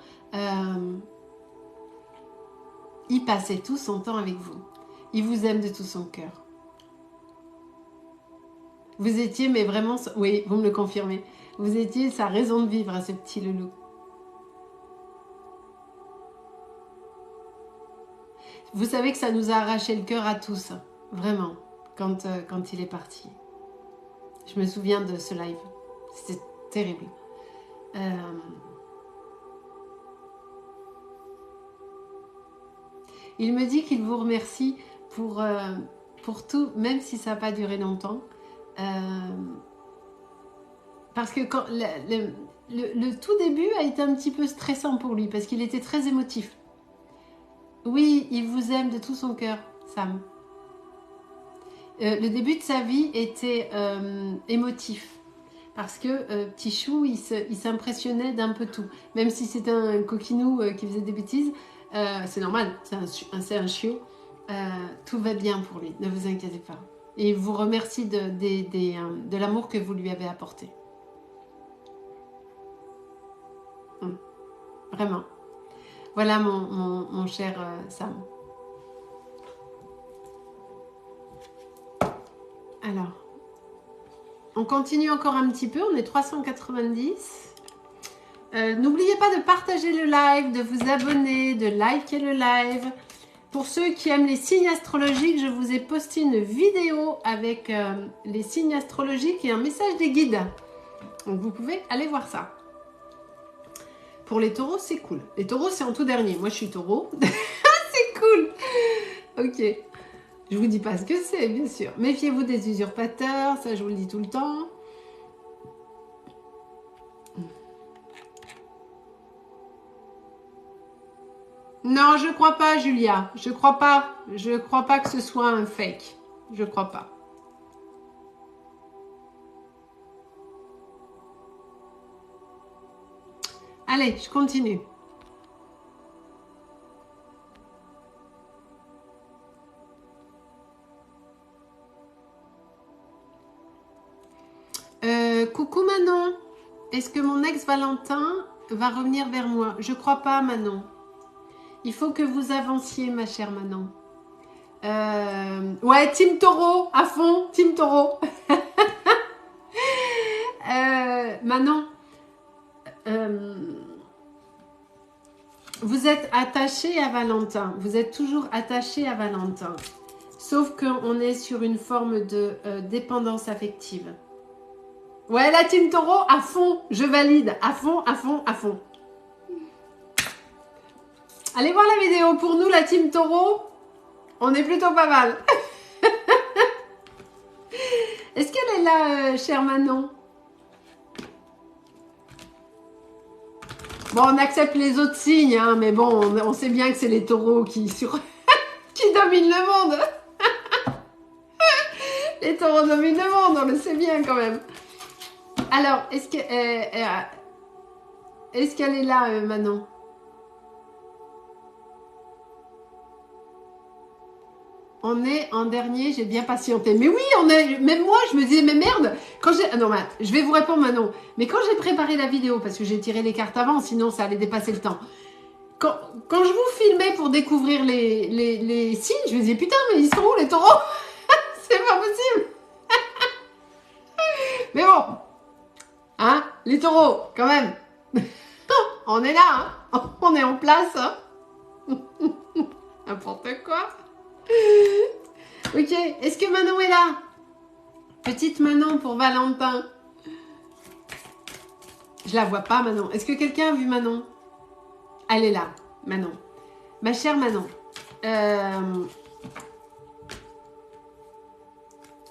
il passait tout son temps avec vous. Il vous aime de tout son cœur. Vous étiez, mais vraiment... Oui, vous me le confirmez. Vous étiez sa raison de vivre à ce petit loulou. Vous savez que ça nous a arraché le cœur à tous. Vraiment. Quand il est parti. Je me souviens de ce live. C'était terrible. Il me dit qu'il vous remercie pour tout, même si ça n'a pas duré longtemps. Parce que quand, le tout début a été un petit peu stressant pour lui, parce qu'il était très émotif. Oui, il vous aime de tout son cœur, Sam. Le début de sa vie était émotif. Parce que petit chou, il s'impressionnait d'un peu tout. Même si c'était un coquinou qui faisait des bêtises, C'est normal, c'est un chiot. Tout va bien pour lui, ne vous inquiétez pas. Et il vous remercie de l'amour que vous lui avez apporté. Vraiment. Voilà mon cher Sam. Alors, on continue encore un petit peu, on est 390. N'oubliez pas de partager le live, de vous abonner, de liker le live. Pour ceux qui aiment les signes astrologiques, je vous ai posté une vidéo avec les signes astrologiques et un message des guides. Donc vous pouvez aller voir ça. Pour les taureaux, c'est cool. Les taureaux, c'est en tout dernier. Moi, je suis taureau. C'est cool. Ok. Je vous dis pas ce que c'est, bien sûr. Méfiez-vous des usurpateurs, ça je vous le dis tout le temps. Non, je crois pas, Julia. Je crois pas. Je crois pas que ce soit un fake. Je crois pas. Allez, je continue. Coucou Manon. Est-ce que mon ex Valentin va revenir vers moi? Je crois pas, Manon. Il faut que vous avanciez, ma chère Manon. Ouais, Team Taureau, à fond, Team Taureau. Manon, vous êtes attaché à Valentin. Vous êtes toujours attaché à Valentin. Sauf qu'on est sur une forme de dépendance affective. Ouais, la Team Taureau, à fond, je valide. À fond, à fond, à fond. Allez voir la vidéo. Pour nous, la Team Taureau, on est plutôt pas mal. Est-ce qu'elle est là, chère Manon? Bon, on accepte les autres signes, hein, mais bon, on sait bien que c'est les taureaux qui dominent le monde. Les taureaux dominent le monde, on le sait bien quand même. Alors, est-ce qu'elle est là, Manon? On est en dernier, j'ai bien patienté. Mais oui, on est. Même moi, je me disais, mais merde. Quand j'ai. Non, mais je vais vous répondre maintenant. Mais quand j'ai préparé la vidéo, parce que j'ai tiré les cartes avant, sinon ça allait dépasser le temps. Quand je vous filmais pour découvrir les signes, je me disais, putain, mais ils sont où les taureaux? C'est pas possible. Mais bon. Hein, les taureaux, quand même. On est là, hein. On est en place, hein. N'importe quoi. Ok, est-ce que Manon est là? Petite Manon pour Valentin. Je la vois pas, Manon. Est-ce que quelqu'un a vu Manon? Elle est là, Manon. Ma chère Manon.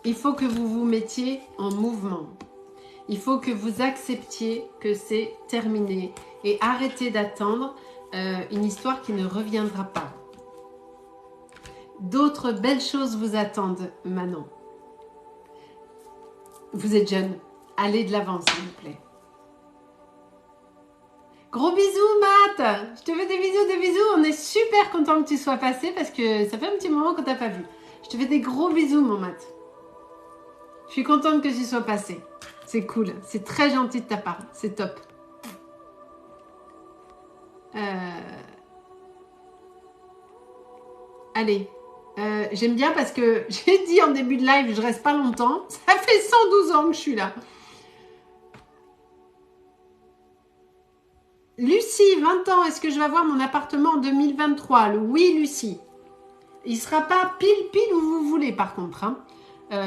Il faut que vous vous mettiez en mouvement. Il faut que vous acceptiez que c'est terminé et arrêtez d'attendre une histoire qui ne reviendra pas. D'autres belles choses vous attendent, Manon. Vous êtes jeune. Allez de l'avant, s'il vous plaît. Gros bisous, Matt. Je te fais des bisous, On est super content que tu sois passé parce que ça fait un petit moment qu'on t'a pas vu. Je te fais des gros bisous, mon Matt. Je suis contente que tu sois passé. C'est cool. C'est très gentil de ta part. C'est top. Allez. J'aime bien parce que j'ai dit en début de live, je reste pas longtemps. Ça fait 112 ans que je suis là. Lucie, 20 ans, est-ce que je vais avoir mon appartement en 2023? Oui, Lucie. Il sera pas pile où vous voulez par contre. Hein.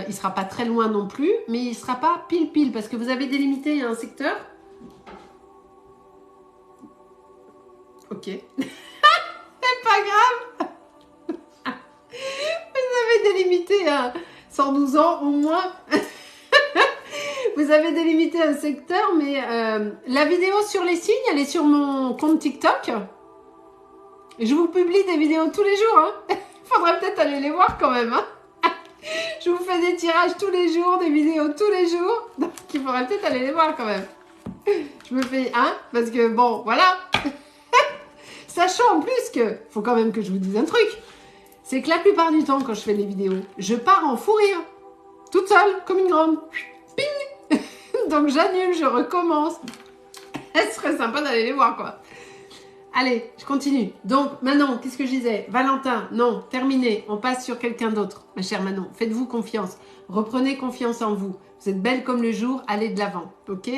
Il sera pas très loin non plus, mais il sera pas pile parce que vous avez délimité un secteur. Ok. C'est pas grave. Vous avez délimité 112 ans au moins. Vous avez délimité un secteur, mais la vidéo sur les signes, elle est sur mon compte TikTok. Je vous publie des vidéos tous les jours. Hein. Il faudrait peut-être aller les voir quand même. Hein. Je vous fais des tirages tous les jours, des vidéos tous les jours. Donc il faudrait peut-être aller les voir quand même. Je me fais parce que bon, voilà. Sachant en plus que, faut quand même que je vous dise un truc, c'est que la plupart du temps, quand je fais les vidéos, je pars en fou rire. Toute seule, comme une grande. Ping. Donc j'annule, je recommence. Ce serait sympa d'aller les voir, quoi. Allez, je continue. Donc, Manon, qu'est-ce que je disais? Valentin, non, terminé. On passe sur quelqu'un d'autre, ma chère Manon. Faites-vous confiance. Reprenez confiance en vous. Vous êtes belle comme le jour, allez de l'avant, ok?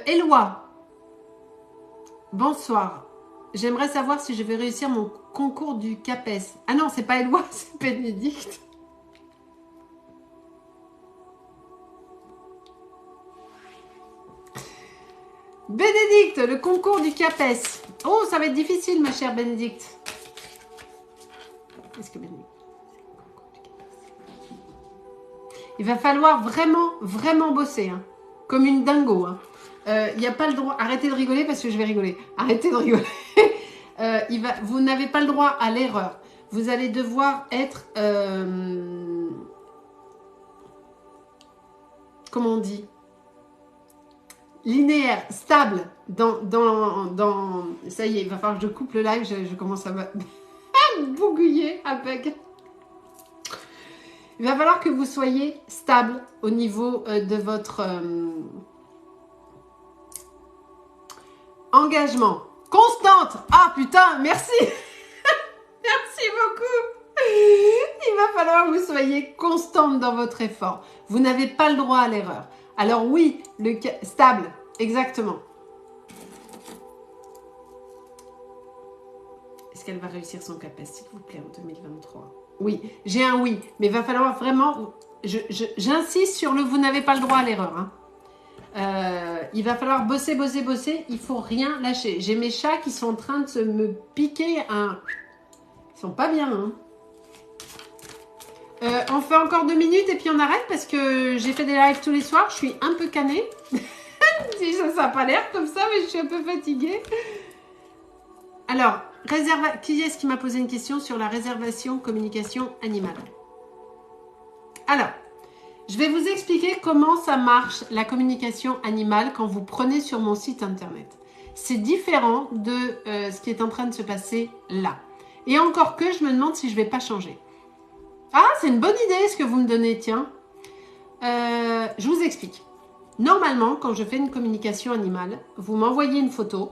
Éloi, bonsoir. J'aimerais savoir si je vais réussir mon concours du CAPES. Ah non, c'est pas Éloi, c'est Bénédicte. Bénédicte, le concours du CAPES. Oh, ça va être difficile, ma chère Bénédicte. Est-ce que Bénédicte... Il va falloir vraiment, vraiment bosser, hein, comme une dingo. Il n'y a pas le droit... Arrêtez de rigoler parce que je vais rigoler. Arrêtez de rigoler. Vous n'avez pas le droit à l'erreur. Vous allez devoir être... comment on dit? Linéaire, stable. Ça y est, il va falloir que je coupe le live. Je commence à me bougouiller avec... Il va falloir que vous soyez stable au niveau de votre engagement. Constante. Ah putain, merci. Merci beaucoup. Il va falloir que vous soyez constante dans votre effort. Vous n'avez pas le droit à l'erreur. Alors oui, stable, exactement. Est-ce qu'elle va réussir son CAPES, s'il vous plaît, en 2023? Oui, j'ai un oui, mais il va falloir vraiment... J'insiste sur le vous n'avez pas le droit à l'erreur. Hein. Il va falloir bosser, bosser, bosser. Il ne faut rien lâcher. J'ai mes chats qui sont en train de me piquer un... Ils sont pas bien. Hein. On fait encore 2 minutes et puis on arrête parce que j'ai fait des lives tous les soirs. Je suis un peu canée. Ça n'a pas l'air comme ça, mais je suis un peu fatiguée. Alors... Qui est-ce qui m'a posé une question sur la réservation communication animale? Alors, je vais vous expliquer comment ça marche la communication animale quand vous prenez sur mon site internet. C'est différent de ce qui est en train de se passer là. Et encore que je me demande si je ne vais pas changer. Ah, c'est une bonne idée ce que vous me donnez, tiens. Je vous explique. Normalement, quand je fais une communication animale, vous m'envoyez une photo.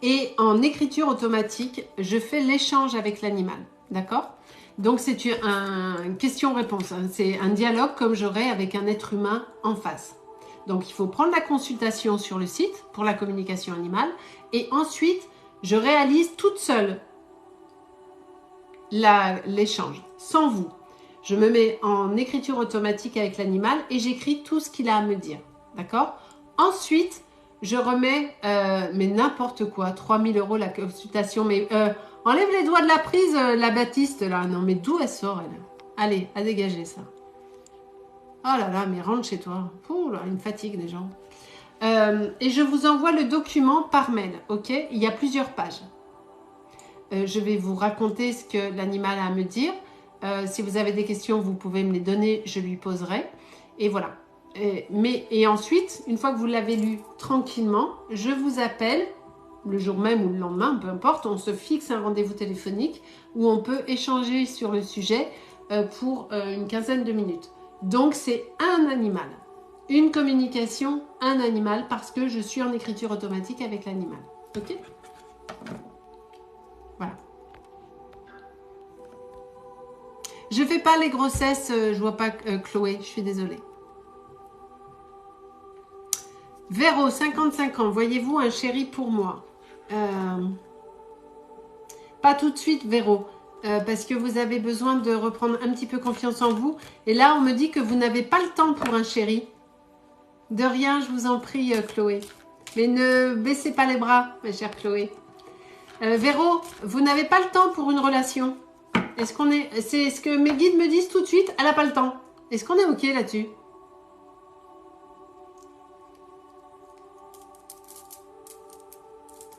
Et en écriture automatique, je fais l'échange avec l'animal. D'accord? Donc, c'est une question-réponse. Hein. C'est un dialogue comme j'aurais avec un être humain en face. Donc, il faut prendre la consultation sur le site pour la communication animale. Et ensuite, je réalise toute seule l'échange, sans vous. Je me mets en écriture automatique avec l'animal et j'écris tout ce qu'il a à me dire. D'accord? Ensuite, je remets, mais n'importe quoi, 3 000 € la consultation. Mais enlève les doigts de la prise, la Baptiste, là. Non, mais d'où elle sort, elle? Allez, à dégager ça. Oh là là, mais rentre chez toi. Oh là, il me fatigue, les gens. Et je vous envoie le document par mail, ok? Il y a plusieurs pages. Je vais vous raconter ce que l'animal a à me dire. Si vous avez des questions, vous pouvez me les donner, je lui poserai. Et voilà. Et ensuite, une fois que vous l'avez lu tranquillement, je vous appelle le jour même ou le lendemain, peu importe, on se fixe un rendez-vous téléphonique où on peut échanger sur le sujet pour une quinzaine de minutes. Donc, c'est un animal. Une communication, un animal, parce que je suis en écriture automatique avec l'animal. Ok? Voilà. Je fais pas les grossesses, je vois pas Chloé, je suis désolée. Véro, 55 ans, voyez-vous un chéri pour moi? Pas tout de suite, Véro, parce que vous avez besoin de reprendre un petit peu confiance en vous. Et là, on me dit que vous n'avez pas le temps pour un chéri. De rien, je vous en prie, Chloé. Mais ne baissez pas les bras, ma chère Chloé. Véro, vous n'avez pas le temps pour une relation. C'est ce que mes guides me disent tout de suite, elle n'a pas le temps. Est-ce qu'on est OK là-dessus?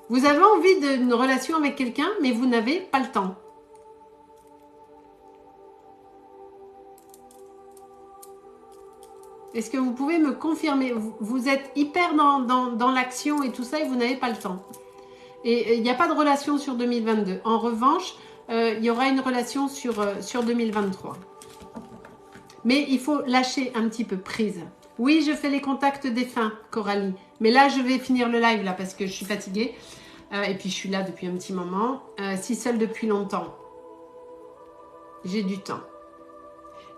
Vous avez envie d'une relation avec quelqu'un, mais vous n'avez pas le temps. Est-ce que vous pouvez me confirmer? Vous êtes hyper dans l'action et tout ça et vous n'avez pas le temps. Et il n'y a pas de relation sur 2022. En revanche, il y aura une relation sur 2023. Mais il faut lâcher un petit peu prise. Oui, je fais les contacts défunts, Coralie. Mais là, je vais finir le live là parce que je suis fatiguée. Et puis, je suis là depuis un petit moment. Si seule depuis longtemps. J'ai du temps.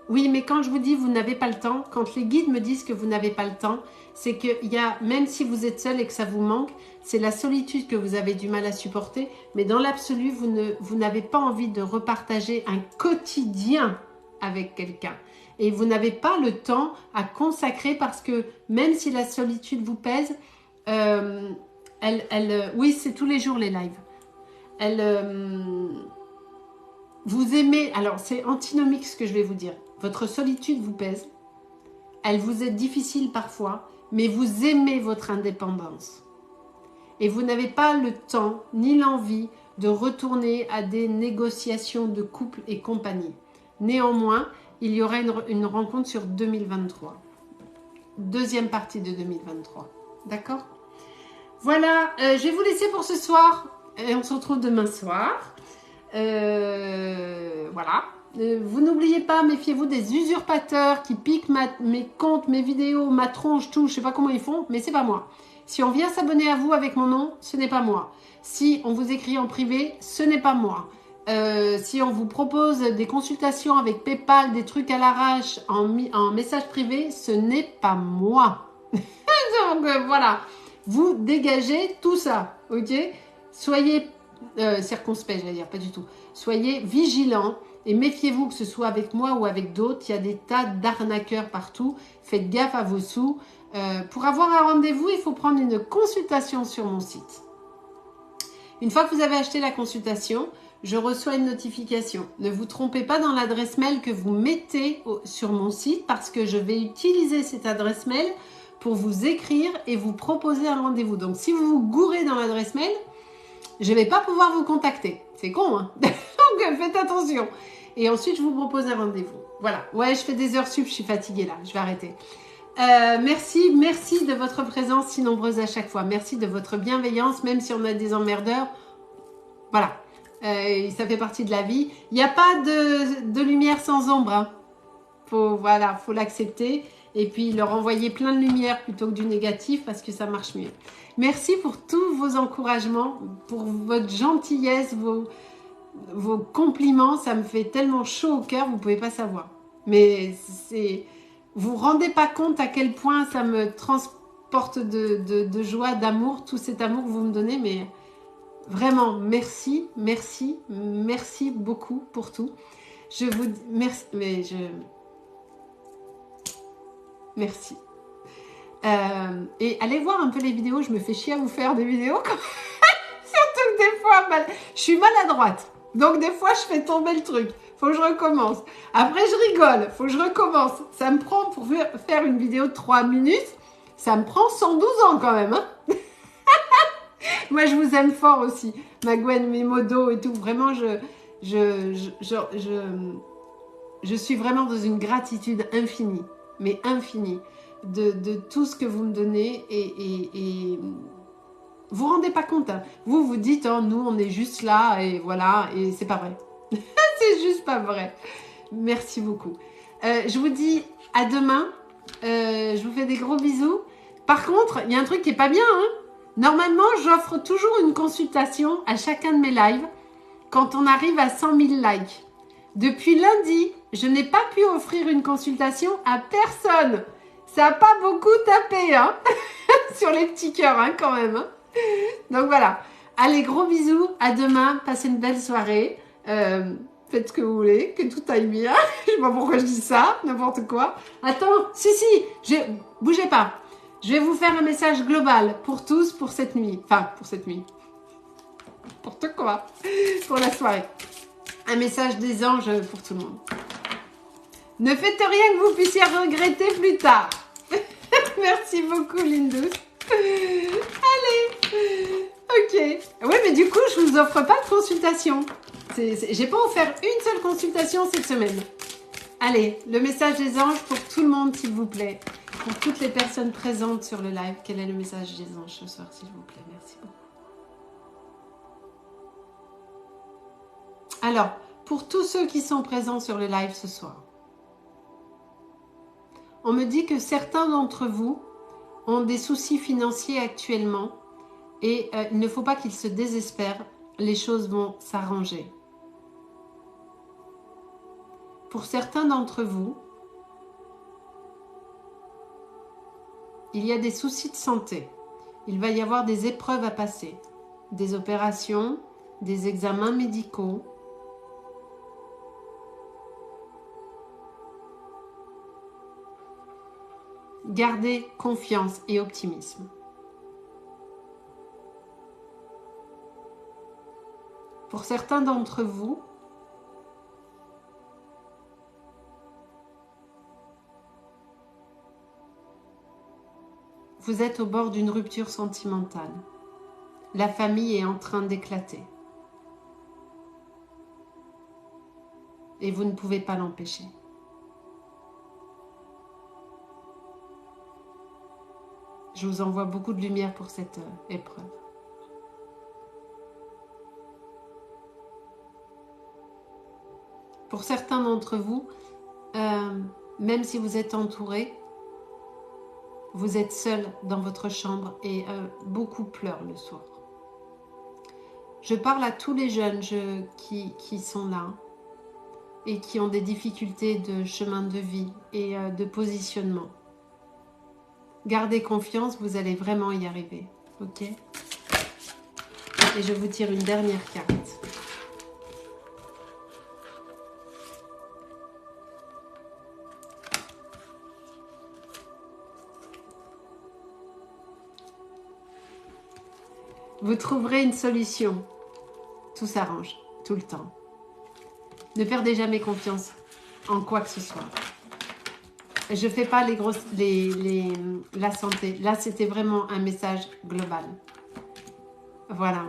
Oui, mais quand je vous dis vous n'avez pas le temps, quand les guides me disent que vous n'avez pas le temps, c'est qu'il y a, même si vous êtes seul et que ça vous manque, c'est la solitude que vous avez du mal à supporter. Mais dans l'absolu, vous n'avez pas envie de repartager un quotidien avec quelqu'un. Et vous n'avez pas le temps à consacrer parce que même si la solitude vous pèse, oui, c'est tous les jours les lives. Vous aimez, alors c'est antinomique ce que je vais vous dire. Votre solitude vous pèse, elle vous est difficile parfois, mais vous aimez votre indépendance. Et vous n'avez pas le temps ni l'envie de retourner à des négociations de couple et compagnie. Néanmoins, il y aura une rencontre sur 2023. Deuxième partie de 2023. D'accord? Voilà, je vais vous laisser pour ce soir. Et on se retrouve demain soir. Voilà. Vous n'oubliez pas, méfiez-vous des usurpateurs qui piquent mes comptes, mes vidéos, ma tronche, tout. Je sais pas comment ils font, mais c'est pas moi. Si on vient s'abonner à vous avec mon nom, ce n'est pas moi. Si on vous écrit en privé, ce n'est pas moi. Si on vous propose des consultations avec PayPal, des trucs à l'arrache en message privé, ce n'est pas moi. Donc voilà, vous dégagez tout ça, ok? Soyez circonspect, j'allais dire, pas du tout. Soyez vigilants et méfiez-vous que ce soit avec moi ou avec d'autres. Il y a des tas d'arnaqueurs partout. Faites gaffe à vos sous. Pour avoir un rendez-vous, il faut prendre une consultation sur mon site. Une fois que vous avez acheté la consultation, je reçois une notification. Ne vous trompez pas dans l'adresse mail que vous mettez sur mon site parce que je vais utiliser cette adresse mail pour vous écrire et vous proposer un rendez-vous. Donc, si vous vous gourrez dans l'adresse mail, je ne vais pas pouvoir vous contacter. C'est con, hein? Donc, faites attention. Et ensuite, je vous propose un rendez-vous. Voilà. Ouais, je fais des heures sup, je suis fatiguée là. Je vais arrêter. Merci de votre présence si nombreuse à chaque fois. Merci de votre bienveillance, même si on a des emmerdeurs. Voilà. Ça fait partie de la vie. Il n'y a pas de lumière sans ombre. Hein. Faut l'accepter. Et puis leur envoyer plein de lumière plutôt que du négatif parce que ça marche mieux. Merci pour tous vos encouragements, pour votre gentillesse, vos compliments. Ça me fait tellement chaud au cœur, vous ne pouvez pas savoir. Mais vous ne vous rendez pas compte à quel point ça me transporte de joie, d'amour, tout cet amour que vous me donnez. Mais vraiment, merci beaucoup pour tout. Je vous dis merci, merci. Et allez voir un peu les vidéos, je me fais chier à vous faire des vidéos. Surtout que des fois, je suis maladroite. Donc des fois, je fais tomber le truc. Faut que je recommence. Après, je rigole. Faut que je recommence. Ça me prend pour faire une vidéo de 3 minutes. Ça me prend 112 ans quand même. Hein. Moi, je vous aime fort aussi. Ma Gwen, mes modos et tout. Vraiment, je suis vraiment dans une gratitude infinie. Mais infinie. De tout ce que vous me donnez et vous vous rendez pas compte. Hein. Vous dites, oh, nous, on est juste là et voilà. Et c'est pas vrai. C'est juste pas vrai. Merci beaucoup. Je vous dis à demain. Je vous fais des gros bisous. Par contre, il y a un truc qui est pas bien. Hein. Normalement, j'offre toujours une consultation à chacun de mes lives quand on arrive à 100 000 likes. Depuis lundi, je n'ai pas pu offrir une consultation à personne. Ça n'a pas beaucoup tapé hein. Sur les petits cœurs hein, quand même. Hein. Donc voilà. Allez, gros bisous. À demain. Passez une belle soirée. Faites ce que vous voulez. Que tout aille bien. Je sais pas pourquoi je dis ça. N'importe quoi. Attends. Si. Bougez pas. Je vais vous faire un message global pour tous pour cette nuit. Enfin, pour cette nuit. N'importe quoi. Pour la soirée. Un message des anges pour tout le monde. Ne faites rien que vous puissiez regretter plus tard. Merci beaucoup, Lindous. Allez. Ok. Oui, mais du coup, je vous offre pas de consultation. J'ai pas offert une seule consultation cette semaine. Allez, le message des anges pour tout le monde, s'il vous plaît. pour toutes les personnes présentes sur le live, quel est le message des anges ce soir, s'il vous plaît? Merci beaucoup. Alors, pour tous ceux qui sont présents sur le live ce soir, on me dit que certains d'entre vous ont des soucis financiers actuellement et il ne faut pas qu'ils se désespèrent, les choses vont s'arranger. Pour certains d'entre vous, il y a des soucis de santé. Il va y avoir des épreuves à passer, des opérations, des examens médicaux. Gardez confiance et optimisme. Pour certains d'entre vous, vous êtes au bord d'une rupture sentimentale. La famille est en train d'éclater. Et vous ne pouvez pas l'empêcher. Je vous envoie beaucoup de lumière pour cette épreuve. Pour certains d'entre vous, même si vous êtes entouré, vous êtes seul dans votre chambre et beaucoup pleurent le soir. Je parle à tous les jeunes qui sont là et qui ont des difficultés de chemin de vie et de positionnement. Gardez confiance, vous allez vraiment y arriver. Ok? Et je vous tire une dernière carte. Vous trouverez une solution. Tout s'arrange, tout le temps. Ne perdez jamais confiance en quoi que ce soit. Je ne fais pas la santé. Là, c'était vraiment un message global. Voilà.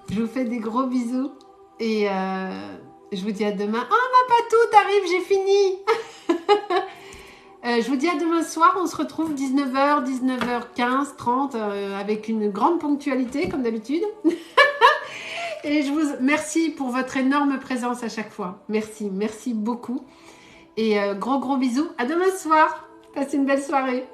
Je vous fais des gros bisous et je vous dis à demain. Oh, ma patou, t'arrives, j'ai fini. Je vous dis à demain soir. On se retrouve 19h, 19h15, 30 avec une grande ponctualité comme d'habitude. Et je vous merci pour votre énorme présence à chaque fois. Merci beaucoup. Et gros bisous. À demain soir. Passez une belle soirée.